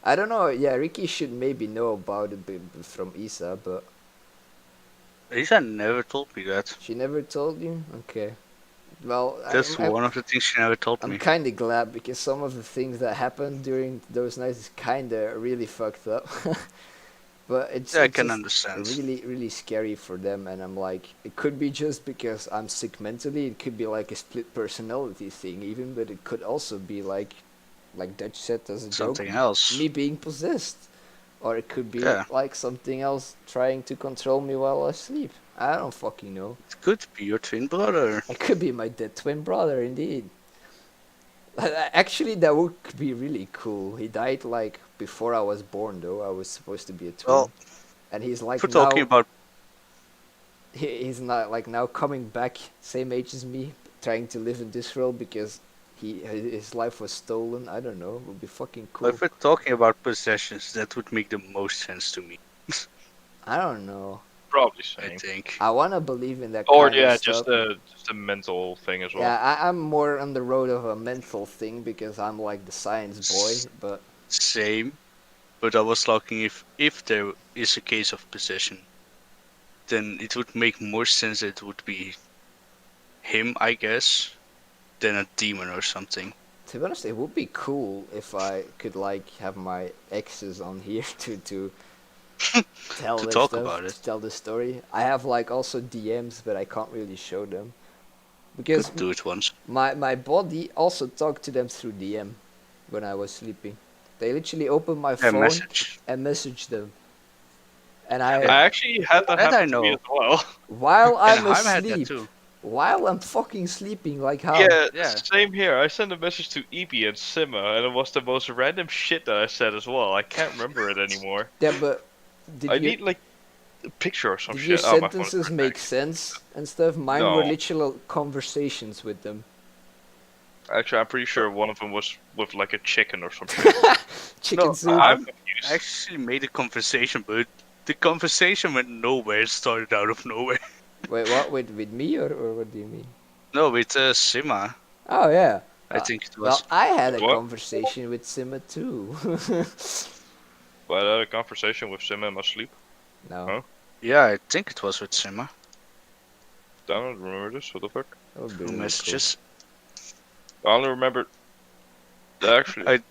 I don't know. Yeah, Ricky should maybe know about it from Isa, but Lisa never told me that. she never told you? Okay. Well, That's I'm, one of the things she never told I'm me. kind of glad because some of the things that happened during those nights is kind of really fucked up. But it's, Yeah, I it's can just understand. really, really scary for them. And I'm like, it could be just because I'm sick mentally. It could be like a split personality thing, even. But it could also be like Dutch said as a Something joke, else. me being possessed, or it could be Yeah. like something else trying to control me while I sleep. I don't fucking know. It could be your twin brother. It could be my dead twin brother, indeed. Actually, that would be really cool. He died like before I was born, though. I was supposed to be a twin, Well, and he's like if we're talking now. about He's not like now coming back, same age as me, trying to live in this world because his life was stolen. I don't know. It would be fucking cool. if we're talking about possessions, that would make the most sense to me. I don't know. Probably I same. think. I wanna believe in that. Or kind yeah, of just stuff. a mental thing as well. Yeah, I'm more on the road of a mental thing because I'm like the science boy. But Same, but I was talking if there is a case of possession, then it would make more sense that it would be him, I guess, than a demon or something. to be honest, it would be cool if I could like have my exes on here to tell To their talk stuff, about it. to tell the story. I have like also DMs, but I can't really show them because Could do it once. my body also talked to them through DM when I was sleeping. They literally opened my A phone message. and messaged them. And I I, actually had that That I happen to me know. as well. while And I'm I've had that asleep, too. while I'm fucking sleeping, like how? Yeah, Yeah. same here. I sent a message to Ebi and Simma, and it was the most random shit that I said as well. I can't remember it anymore. Yeah, but did I you? need like a picture or some Did shit. your Oh, my phone is sentences right make back. sense and stuff? Mine were No. literal conversations with them. Actually, I'm pretty sure one of them was with like a chicken or something. Chicken No, soup. I'm I confused. actually made a conversation, but the conversation went nowhere. It started out of nowhere. Wait, what? With me or what do you mean? No, with Sima, Oh yeah. I think it Well, was. I had a What? conversation with Simma too. But I had a conversation with Simma in my sleep. No, Huh? Yeah, I think it was with Sima. I don't remember this. What the fuck? that would be Through really messages. I only remember. Actually,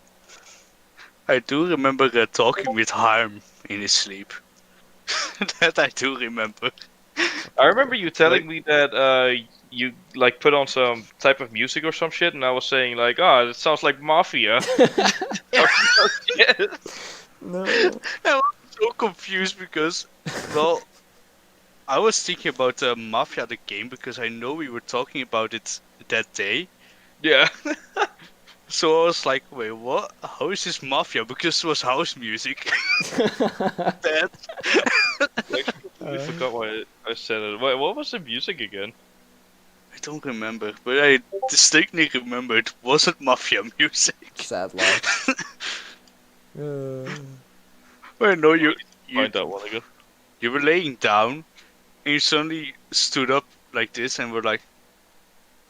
I do remember talking with Harm in his sleep. That I do remember. I remember you telling me that you like put on some type of music or some shit, and I was saying like, oh, it sounds like Mafia. Or some shit. cool. No. I was so confused because, well, I was thinking about Mafia the game because I know we were talking about it that day. Yeah. So I was like, wait, what? How is this Mafia? Because it was house music. That. I completely forgot why I said it. Wait, what was the music again? I don't remember, but I distinctly remember it wasn't Mafia music. Sad life. I know you Find that one again. you were laying down, and you suddenly stood up like this, and were like,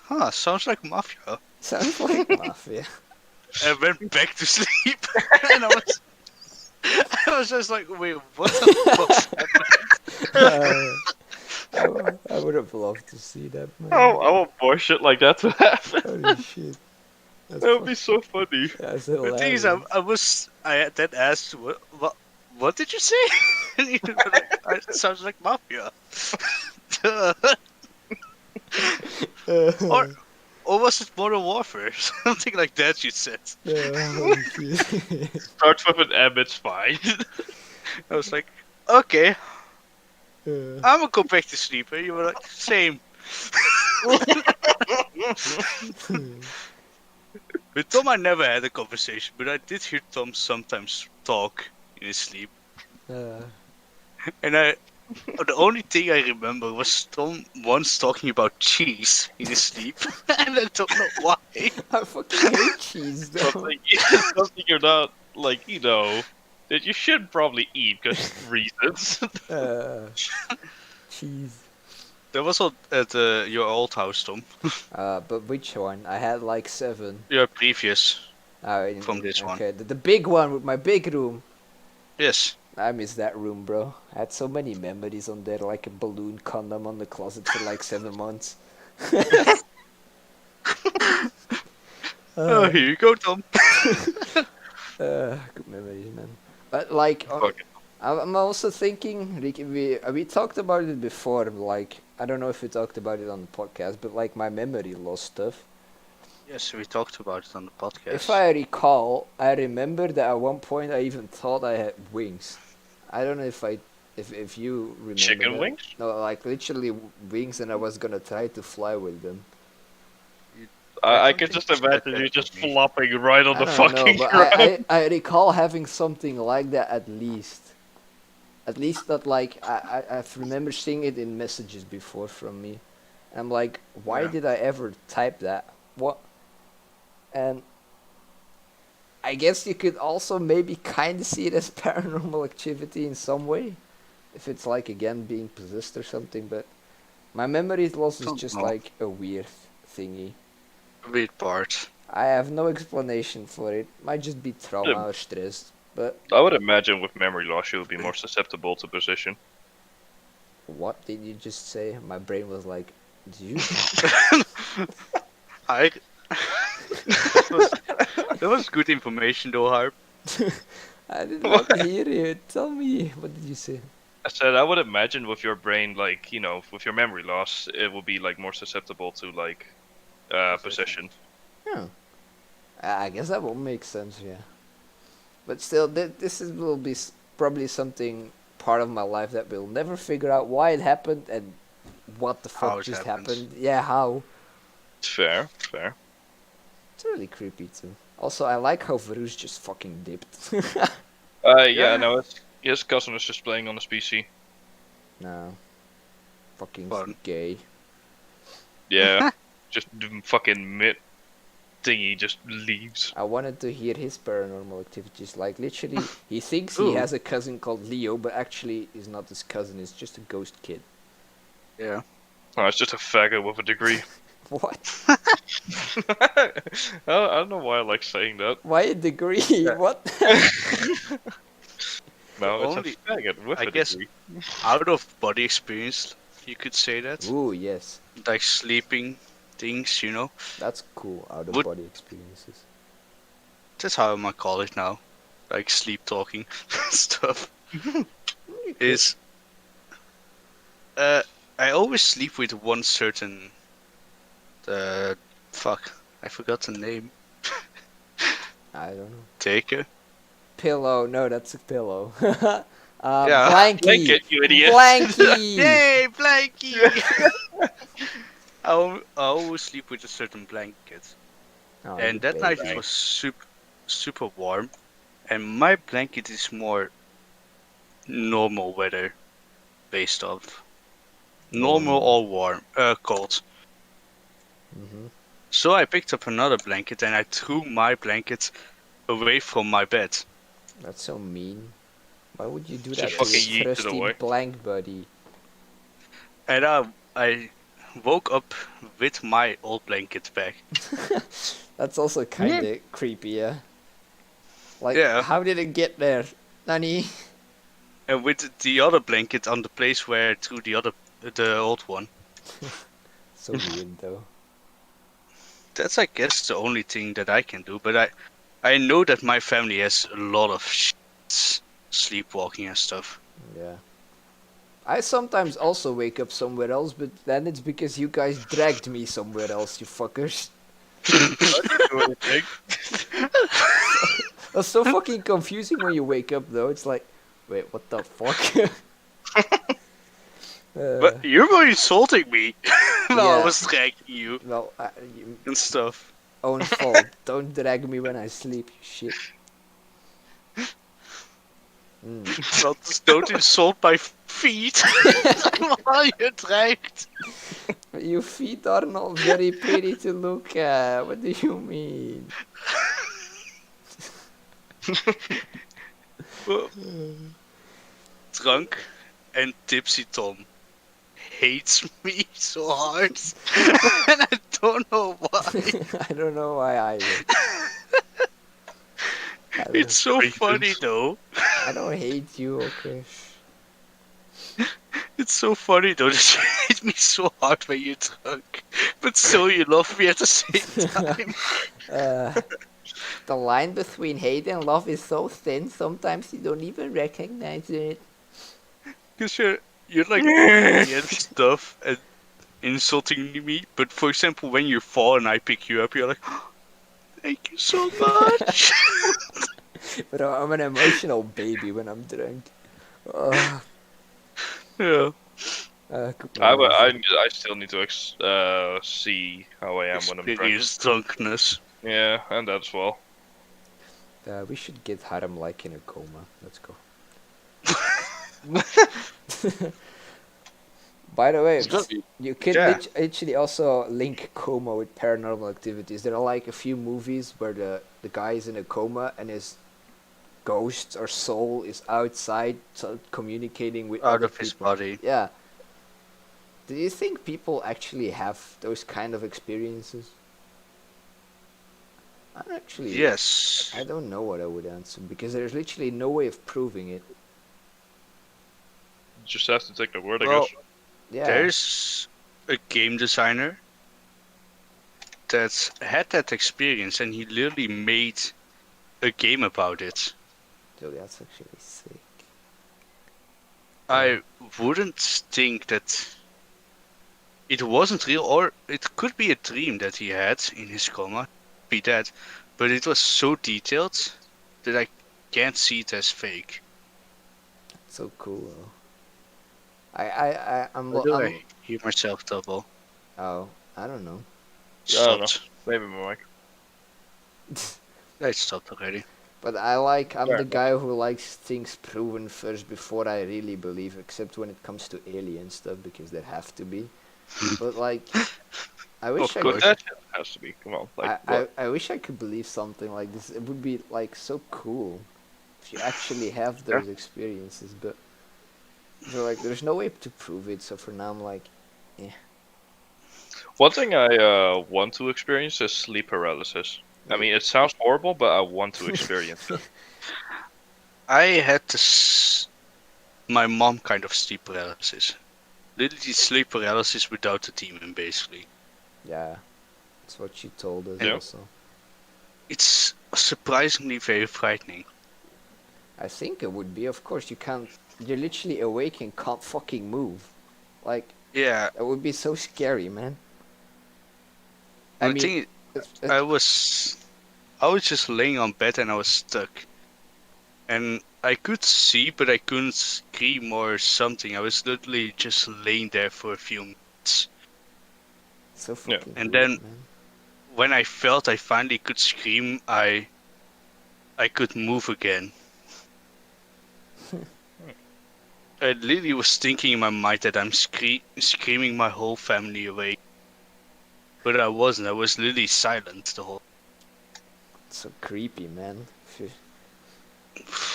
"Huh, sounds like Mafia." Sounds like mafia. And went back to sleep, and I was just like, "Wait, what the fuck?" I would have loved to see that, man. Oh, I want more shit like that to happen. Holy shit. That's That would be so funny. That's The thing is, hilarious. I had then asked, what did you say? And you were like, it sounds like Mafia. Or Or was it Modern Warfare? Something like that you said. Holy shit. Starts with an M, it's fine. I was like, okay, Uh, I'm gonna go back to sleep. And you were like, same. With Tom, I never had a conversation, but I did hear Tom sometimes talk in his sleep. And the only thing I remember was Tom once talking about cheese in his sleep, and I don't know why. I fucking hate cheese, though. Something you're not, like, that you should probably eat because reasons. Cheese. That was at your old house, Tom. But which one? I had like 7. Your previous Oh, from this one. okay, the big one with my big room. Yes. I miss that room, bro. I had so many memories on there, like a balloon condom on the closet for like 7 months. Oh, here you go, Tom. Good memories, man. But like, I'm also thinking, like, we talked about it before. Like, I don't know if we talked about it on the podcast, but like my memory loss stuff. Yes, we talked about it on the podcast. If I recall, I remember that at one point I even thought I had wings. I don't know if you remember. Chicken that. wings? No, like literally wings, and I was gonna try to fly with them. I can just imagine you just flopping right on the I don't know, fucking but ground. I recall having something like that at least. At least that, like, I remember seeing it in messages before from me. I'm like, why did I ever type that? What? And I guess you could also maybe kind of see it as paranormal activity in some way. If it's like, again, being possessed or something, but my memory loss is just like a weird thingy. Weird part. I have no explanation for it. Might just be trauma or stress, but... I would imagine with memory loss you would be more susceptible to possession. What did you just say? My brain was like, did you? That was good information though, Harp. I did not hear you. Tell me, what did you say? I said I would imagine with your brain, like, with your memory loss, it will be like more susceptible to like possession. Yeah. I guess that will make sense, yeah. But still, this will be probably something part of my life that we'll never figure out why it happened and what the fuck just happened. Yeah, how? It's fair. It's really creepy too. Also, I like how Varuzh just fucking dipped. Yeah, no, his cousin is just playing on his PC. No. Fucking Fun. gay. Yeah, just fucking thingy just leaves. I wanted to hear his paranormal activities. Like, literally, he thinks he has a cousin called Leo, but actually is not his cousin, it's just a ghost kid. Yeah. Oh, it's just a faggot with a degree. What? I don't know why I like saying that. Why a degree? What? No, it's Only- a faggot with I a guess- degree. Out of body experience, you could say that. Ooh, yes. Like sleeping things, That's cool, out of Would- body experiences. That's how I might call it now. Like sleep talking stuff. Is I always sleep with one certain fuck. I forgot the name. I don't know. Taker? Pillow. No, that's a pillow. Yeah. Blankie. Blanket, you idiot. Blankie. Yay, blankie! I always sleep with a certain blanket. Oh, And you that night baby. it was super warm. And my blanket is more normal weather based off. Normal or warm, cold. Mhm. So I picked up another blanket and I threw my blanket away from my bed. That's so mean. Why would you do Just that to fucking your yeet it trusty away. blank buddy? And I woke up with my old blanket back. That's also kind of creepy, yeah? Like, Yeah. how did it get there? Nani? And with the other blanket on the place where I threw the old one. So weird, though. That's, I guess, the only thing that I can do. But I know that my family has a lot of sleepwalking and stuff. Yeah. I sometimes also wake up somewhere else, but then it's because you guys dragged me somewhere else, you fuckers. It's so fucking confusing when you wake up though. It's like, wait, what the fuck? But you were insulting me while I Yeah. was dragging you Well, and stuff. own fault. Don't drag me when I sleep, you shit. Well, just don't insult my feet while you're dragged. Your feet are not very pretty to look at. What do you mean? Drunk and tipsy Tom hates me so hard, and I don't know why. I don't know why either. It's so funny though. I don't hate you, okay? It's so funny though that you hate me so hard when you're drunk, but still you love me at the same time. The line between hate and love is so thin, sometimes you don't even recognize it. Because you're like me and stuff and insulting me, but for example, when you fall and I pick you up, you're like, oh, thank you so much. But I'm an emotional baby when I'm drunk. Yeah. I still need to see how I am when I'm drunk. Experience drunkenness. Yeah, and that as well. We should get Harem like in a coma. Let's go. By the way, you can actually also link coma with paranormal activities. There are like a few movies where the guy is in a coma and his ghost or soul is outside, communicating with Out other of his people. body. Yeah. Do you think people actually have those kind of experiences? I'm actually... Yes. I don't know what I would answer, because there's literally no way of proving it. You just have to take the word, I Well, guess. Yeah. There's a game designer that had that experience and he literally made a game about it. Dude, that's actually sick. I wouldn't think that it wasn't real, or it could be a dream that he had in his coma. Be that, but it was so detailed that I can't see it as fake. So cool. Though. Why do I hear myself double? Oh, I don't know. I don't know. Stopped. Maybe my mic. I stopped already. But I'm the guy who likes things proven first before I really believe, except when it comes to alien stuff, because there have to be. But like, I wish That shit has to be. Come on. I wish I could believe something like this. It would be like so cool if you actually have those experiences. But so, like, there's no way to prove it. So for now, I'm like, eh. One thing I want to experience is sleep paralysis. I mean, it sounds horrible, but I want to experience it. I had my mom kind of sleep paralysis. Literally sleep paralysis without the demon, basically. Yeah, that's what she told us Yeah. also. It's surprisingly very frightening. I think it would be. Of course, you're literally awake and can't fucking move. Like, Yeah, it would be so scary, man. I think I was just laying on bed and I was stuck. And I could see, but I couldn't scream or something. I was literally just laying there for a few minutes. so fucking And weird, then man. when I felt I finally could scream, I could move again. I literally was thinking in my mind that I'm screaming my whole family away. But I wasn't. I was literally silent the whole. So creepy, man.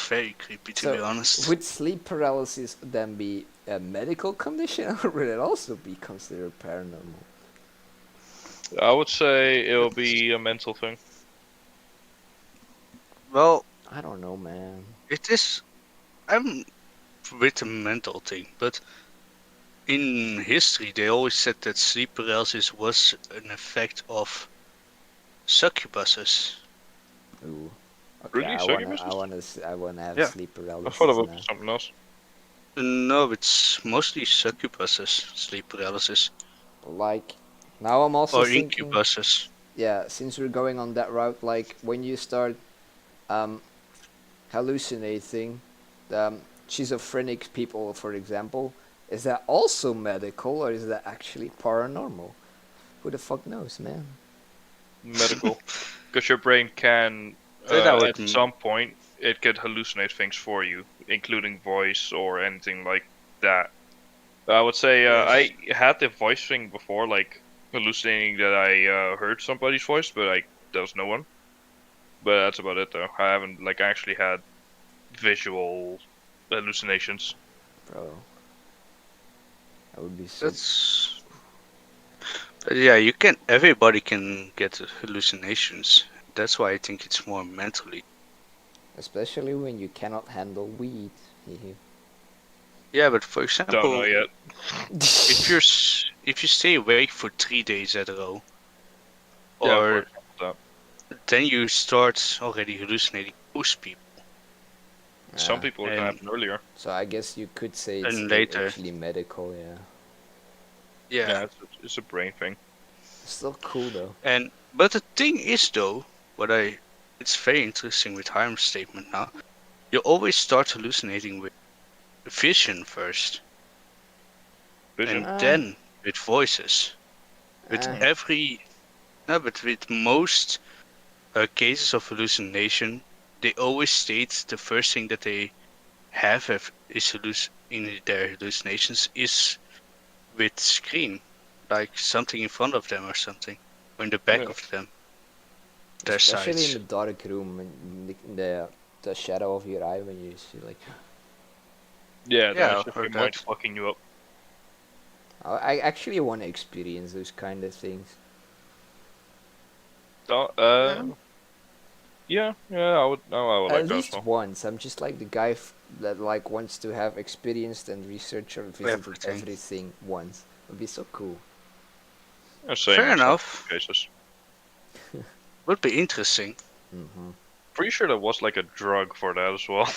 Very creepy, to be honest. Would sleep paralysis then be a medical condition, or would it also be considered paranormal? I would say it'll be a mental thing. Well, I don't know, man. it is. I'm with the mental thing, but in history they always said that sleep paralysis was an effect of succubuses. Ooh. Okay, Really? I wanna have Yeah. sleep I paralysis thought it now. was something else. No, it's mostly succubuses, sleep paralysis. Like, now I'm also Or thinking. incubuses. yeah, since we're going on that route, like when you start hallucinating, schizophrenic people, for example, is that also medical or is that actually paranormal? Who the fuck knows, man? Medical, because your brain can, Then I would at some point, it could hallucinate things for you, including voice or anything like that. I would say I had the voice thing before, like hallucinating that I heard somebody's voice, but there was no one. But that's about it, though. I haven't like actually had visual hallucinations. Bro, that would be so. That's yeah. You can. Everybody can get hallucinations. That's why I think it's more mentally. Especially when you cannot handle weed. Yeah, but for Don't know example, yet. if you stay awake for 3 days at a row, Yeah, or for example, then you start already hallucinating most people. some people it can and- happen earlier. So I guess you could say it's And later. actually medical, yeah. Yeah. It's a brain thing. Still cool though. But the thing is though, it's very interesting with Harm's statement now. You always start hallucinating with vision first, Vision. and then with voices. With but with most cases of hallucination, they always state the first thing that they have in their hallucinations is with screen, like something in front of them or something, or in the back of them. Their Especially sides. in the dark room, in the shadow of your eye when you see like. Yeah, Yeah, that's just or your that. mind fucking you up. I actually want to experience those kind of things. Yeah, I would like At that as least well. once. I'm just like the guy that like wants to have experienced and researched or visited everything once. It'd be so cool. Yeah, same Fair in some enough. cases. Would be interesting. Mm-hmm. Pretty sure there was like a drug for that as well.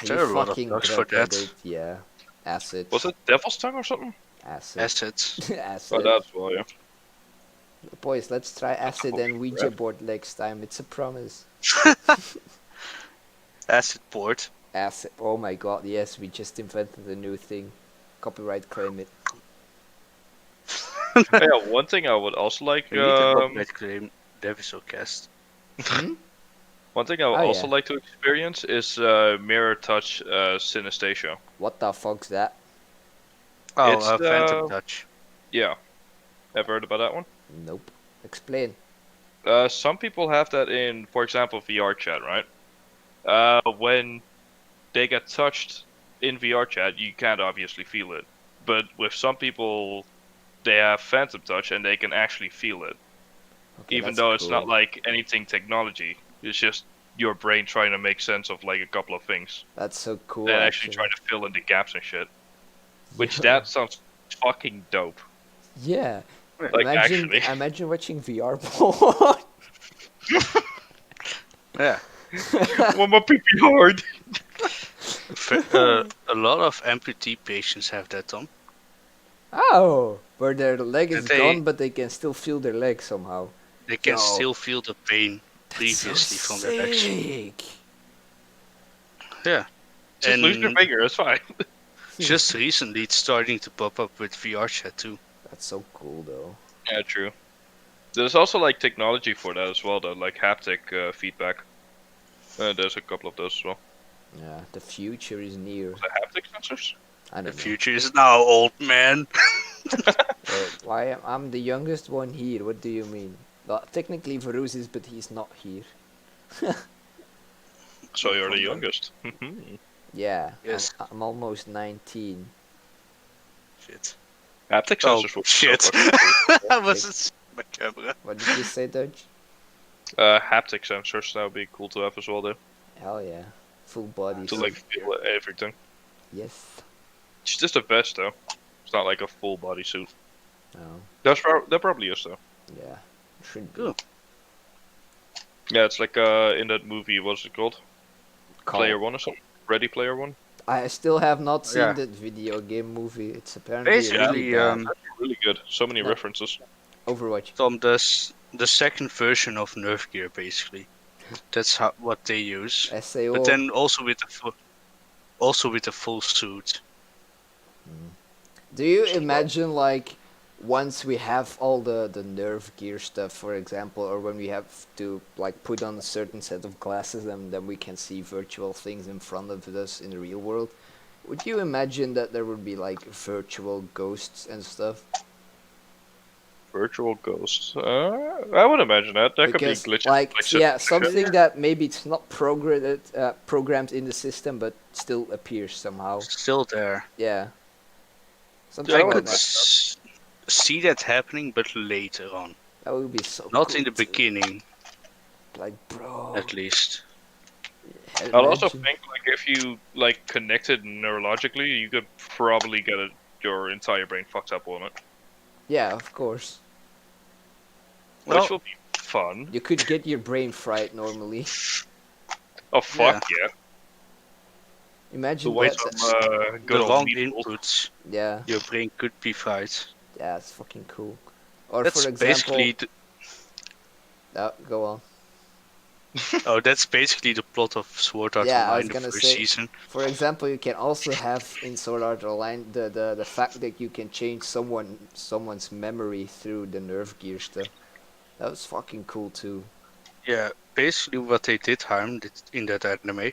There You are a lot of fucking drugs drug for that. addict, yeah. Acid. Was it Devil's Tongue or something? Acid. Assets. Acid. Oh, that's well, yeah. Boys, let's try acid and Ouija crap. board next time. It's a promise. Acid board. Acid. Oh my god, yes, we just invented a new thing. Copyright claim it. Yeah, one thing I would also like. We need to copyright claim LevisoCast. One thing I would Oh, also yeah. like to experience is mirror touch synesthesia. What the fuck's that? Oh, It's, Phantom Touch. Yeah, ever heard about that one? Nope. Explain. Some people have that in, for example, VR chat, right? When they get touched in VR chat, you can't obviously feel it. But with some people, they have phantom touch and they can actually feel it. Okay, Even that's though it's not cool. like anything technology. It's just your brain trying to make sense of like a couple of things. That's so cool. And actually trying to fill in the gaps and shit. Which that sounds fucking dope. Yeah. Like, actually. Imagine watching VR porn. Yeah. One more pee hard. A lot of amputee patients have that, Tom. Oh, where their leg is They- gone, but they can still feel their leg somehow. They can Yo. still feel the pain That's so previously from their legs. sick. Yeah. Just lose your finger, it's fine. Just recently it's starting to pop up with VR chat too. That's so cool, though. Yeah, true. There's also like technology for that as well, though, like haptic feedback. There's a couple of those as well. Yeah, the future is near. The haptic sensors? I don't The know. future is now, old man. Why I'm the youngest one here? What do you mean? Well, technically Varuzh is, but he's not here. So you're the youngest. Yeah. Yes. I'm almost 19. Shit. Haptic Oh, sensors would be shit. so fucking cool. I wasn't seeing my camera. What did you say, Dutch? Haptic sensors, that would be cool to have as well, though. Hell yeah. Full body. To like feel everything. Yes. It's just a vest, though. It's not like a full body suit. No. That probably is, though. Yeah. Should be. Cool. Yeah, it's like in that movie, what's it called? Player One or something? Ready Player One? I still have not seen Yeah. that video game movie. It's apparently Basically, really bad. Really good. So many No. references. Overwatch. Tom, the second version of Nerf gear, basically. That's what they use. SAO. But then also with the full suit. Do you imagine like once we have all the nerve gear stuff, for example, or when we have to like put on a certain set of glasses and then we can see virtual things in front of us in the real world, would you imagine that there would be like virtual ghosts and stuff? Virtual ghosts. I would imagine that. That Because, could be glitches. like, glitches yeah, and shit. something that maybe it's not programmed in the system, but still appears somehow. Still there. Yeah. Something I like could that. see that happening, but later on. That would be so Not cool in the too. beginning, Like, bro. at least. I'd also imagine- think like if you like connected neurologically, you could probably get your entire brain fucked up on it, Yeah, of course. Well- which will be fun. You could get your brain fried normally. Oh fuck yeah! Imagine The way that. some good The old wrong meatballs. inputs, Yeah, your brain could be fried. yeah, it's fucking cool. Or That's for example, basically go on. that's basically the plot of Sword Art Yeah, I Online, was the gonna first say- season. For example, you can also have in Sword Art Online the fact that you can change someone's memory through the nerve gear stuff. That was fucking cool too. Yeah, basically what they did harm in that anime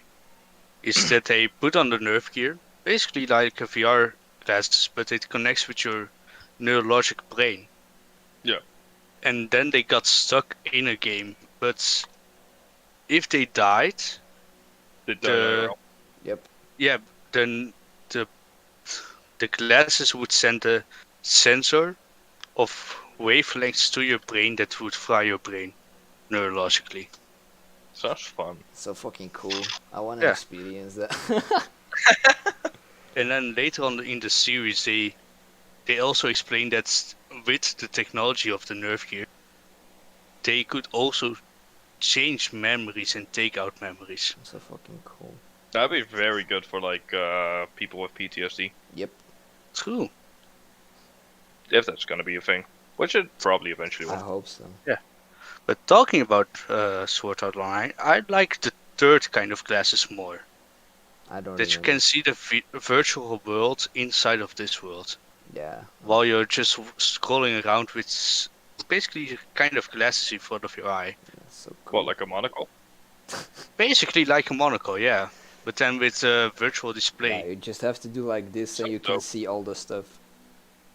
is that they put on the nerve gear, basically like a VR glasses, but it connects with your neurologic brain. Yeah. And then they got stuck in a game, but if they died, Yep. yeah, then the glasses would send a sensor of wavelengths to your brain that would fry your brain neurologically. Sounds fun. So fucking cool. I wanna Yeah. experience that. And then later on in the series, they also explain that with the technology of the nerve gear, they could also change memories and take out memories. So fucking cool. That'd be very good for like people with PTSD, Yep. True. if that's gonna be a thing, which it probably eventually I will. hope so. But talking about Sword Art Online, I like the third kind of glasses more. I don't That you remember. can see the virtual world inside of this world, Yeah. while you're just scrolling around with basically a kind of glasses in front of your eye. That's so cool. What, like a monocle? Basically like a monocle, yeah. But then with a virtual Yeah, display, you just have to do like this and So you can dope. see all the stuff.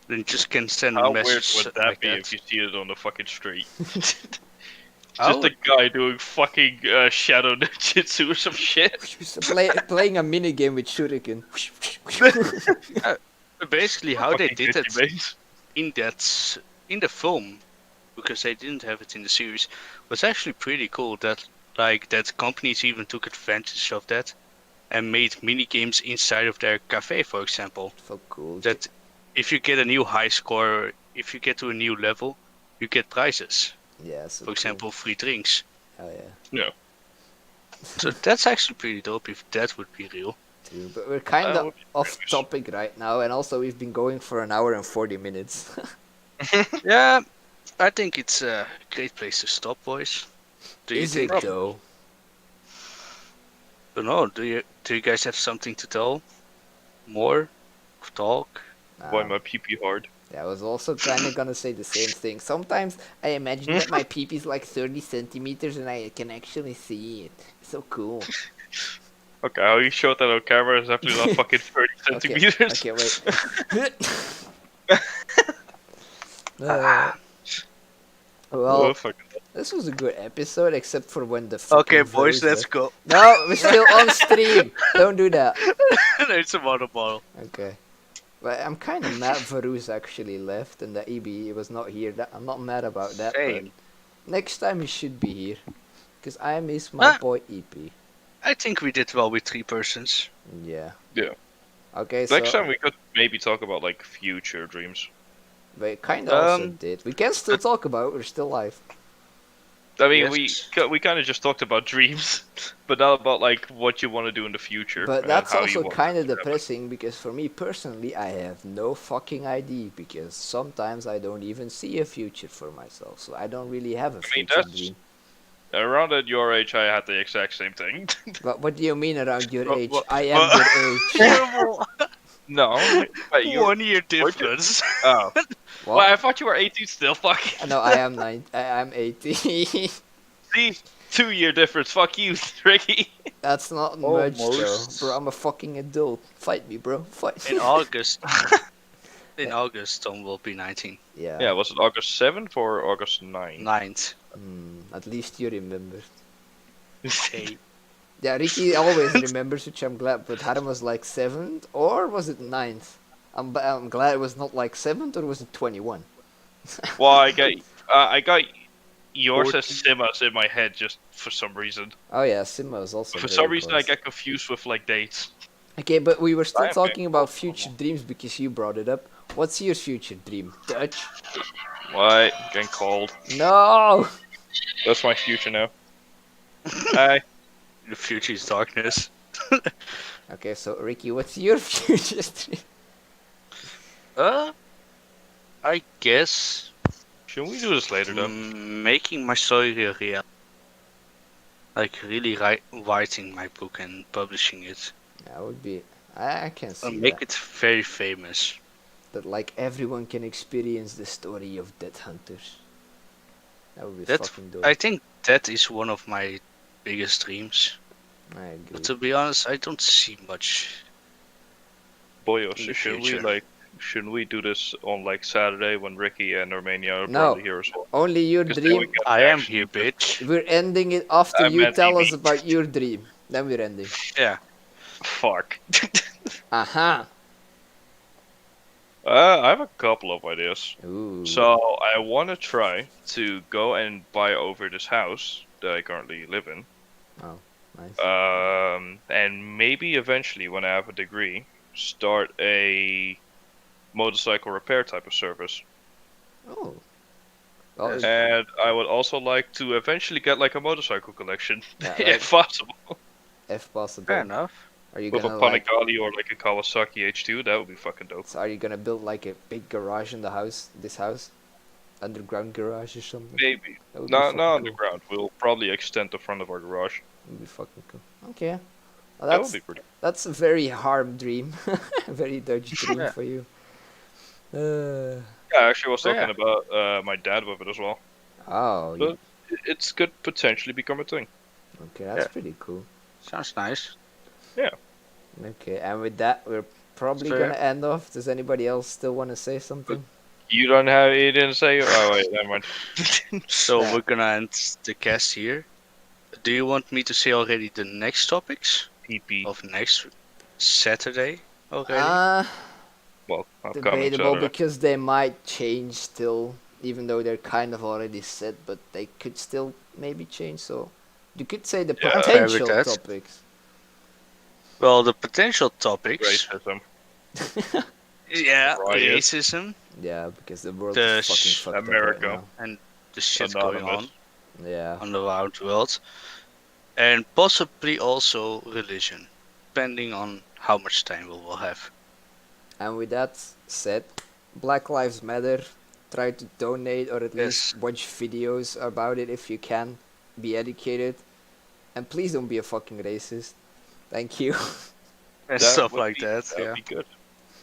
then you just can send How a weird message would that like be that. if you see it on the fucking street? I Just a would- guy doing fucking shadow ninjutsu or some shit. Playing a minigame with shuriken. Basically how they Fucking did it Digimon. in the film, because they didn't have it in the series, was actually pretty cool. That companies even took advantage of that and made mini games inside of their cafe, for example. So cool. That if you get a new high score, if you get to a new level, you get prizes. Yeah, so For example, free drinks. Cool. Oh yeah. Yeah. So that's actually pretty dope if that would be real. Too. But we're kind That of would be off very nice. topic right now, and also we've been going for an hour and 40 minutes. Yeah, I think it's a great place to stop, boys. Do you Is think? it though? Don't know. Do you guys have something to tell? More? Talk? Why my pee hard? Yeah, I was also kind of gonna say the same thing. Sometimes I imagine that my pee is like 30 centimeters and I can actually see it. So cool. Okay, how you showed that on camera is definitely not fucking 30 centimeters. Okay, wait. Well, Oh, fucking this was a good episode, except for when the Okay, fucking boys, Varuzh let's left. go. No, we're still on stream. Don't do that. It's a water bottle. Okay. But I'm kind of mad Varuzh actually left and that EB was not here. I'm not mad about that. Same. But next time he should be here. Because I miss my Ah. boy EP. I think we did well with 3 persons. Yeah. Yeah. Okay, so Next time we could maybe talk about like future dreams. we kind of also Um, did. We can still talk about it. We're still live. I mean, Yes. we kind of just talked about dreams, but not about like what you want to do in the future But and that's how you also want kind of it to happen. depressing because for me personally, I have no fucking idea because sometimes I don't even see a future for myself, so I don't really have a I mean, future that's dream. around at your age. I had the exact same thing. But what do you mean around your What- age? what- I am what- your age. No, wait, you're 1 year weren't you? difference. Oh, well, What? I thought you were 18 still. Fuck. No, I am 80. See, 2 year difference. Fuck you, Ricky. That's not much though, Almost. bro. I'm a fucking adult. Fight me, bro. Fight In me. August. In August, Tom will be 19. Yeah. Yeah, was it August 7th or August 9th? 9th. At least you remember. Hey. Yeah, Ricky always remembers, which I'm glad. But Harem was like 7th, or was it 9th? I'm glad it was not like 7th, or was it 21? Well, I got yours as Simas in my head just for some reason. Oh yeah, Simba was also. For very some reason, I close. get confused with like dates. Okay, but we were still I am talking about getting future dreams because you brought it up. What's your future dream? Dutch? What? Getting cold. No! That's my future now. Hi. The future is darkness. Okay, so Ricky, what's your future dream? I guess Should we do this later though? making my story a real. Like really writing my book and publishing it. That would be. I can see Make that. it very famous. That like everyone can experience the story of Dead Hunters. That would be That's, fucking dope. I think that is one of my biggest dreams. I agree. But to be honest, I don't see much. Boyos, in the shouldn't we do this on like Saturday when Ricky and Romania are No. probably here as well? Only your 'Cause then we dream. can I am actually here, bitch. We're ending it after I you meant tell me. us about your dream. Then we're ending. Yeah. Fuck. Aha! I have a couple of ideas. Ooh. So I want to try to go and buy over this house that I currently live in. Nice. And maybe eventually, when I have a degree, start a motorcycle repair type of service. Oh. Well, Yes. And I would also like to eventually get like a motorcycle collection, Yeah, if possible. if possible. Fair enough. Are you With a gonna like? Panigale or like a Kawasaki H2, that would be fucking dope. So are you gonna build like a big garage in the house? This house, underground garage or something? Maybe. That would be Not fucking cool. underground. We'll probably extend the front of our garage. Would be fucking cool. Okay. Well, That would be pretty. that's a very hard dream. Very Dutch dream Yeah. for you. Yeah, I actually was Oh, talking yeah. about my dad with it as well. Oh, But it could potentially become a thing. okay, that's Yeah. pretty cool. Sounds nice. Okay, and with that, we're probably Fair. gonna end off. Does anybody else still want to say something? You didn't say. Oh wait, never mind. So Yeah. we're gonna end the cast here. Do you want me to say already the next topics PP. of next Saturday already? Well, upcoming Debatable Saturday. because they might change still, even though they're kind of already set, but they could still maybe change. So you could say the Yeah. potential Fair with that. topics. Well, the potential topics. Racism. Yeah, Riot. racism, Yeah, because the world The is fucking fucked America. up right the shit going Anonymous. on now. Yeah. around the world, and possibly also religion, depending on how much time we will have. And with that said, Black Lives Matter. Try to donate or at Yes. least watch videos about it if you can. Be educated. And please don't be a fucking racist. Thank you. And That stuff would like be- that. That'd Yeah. be good.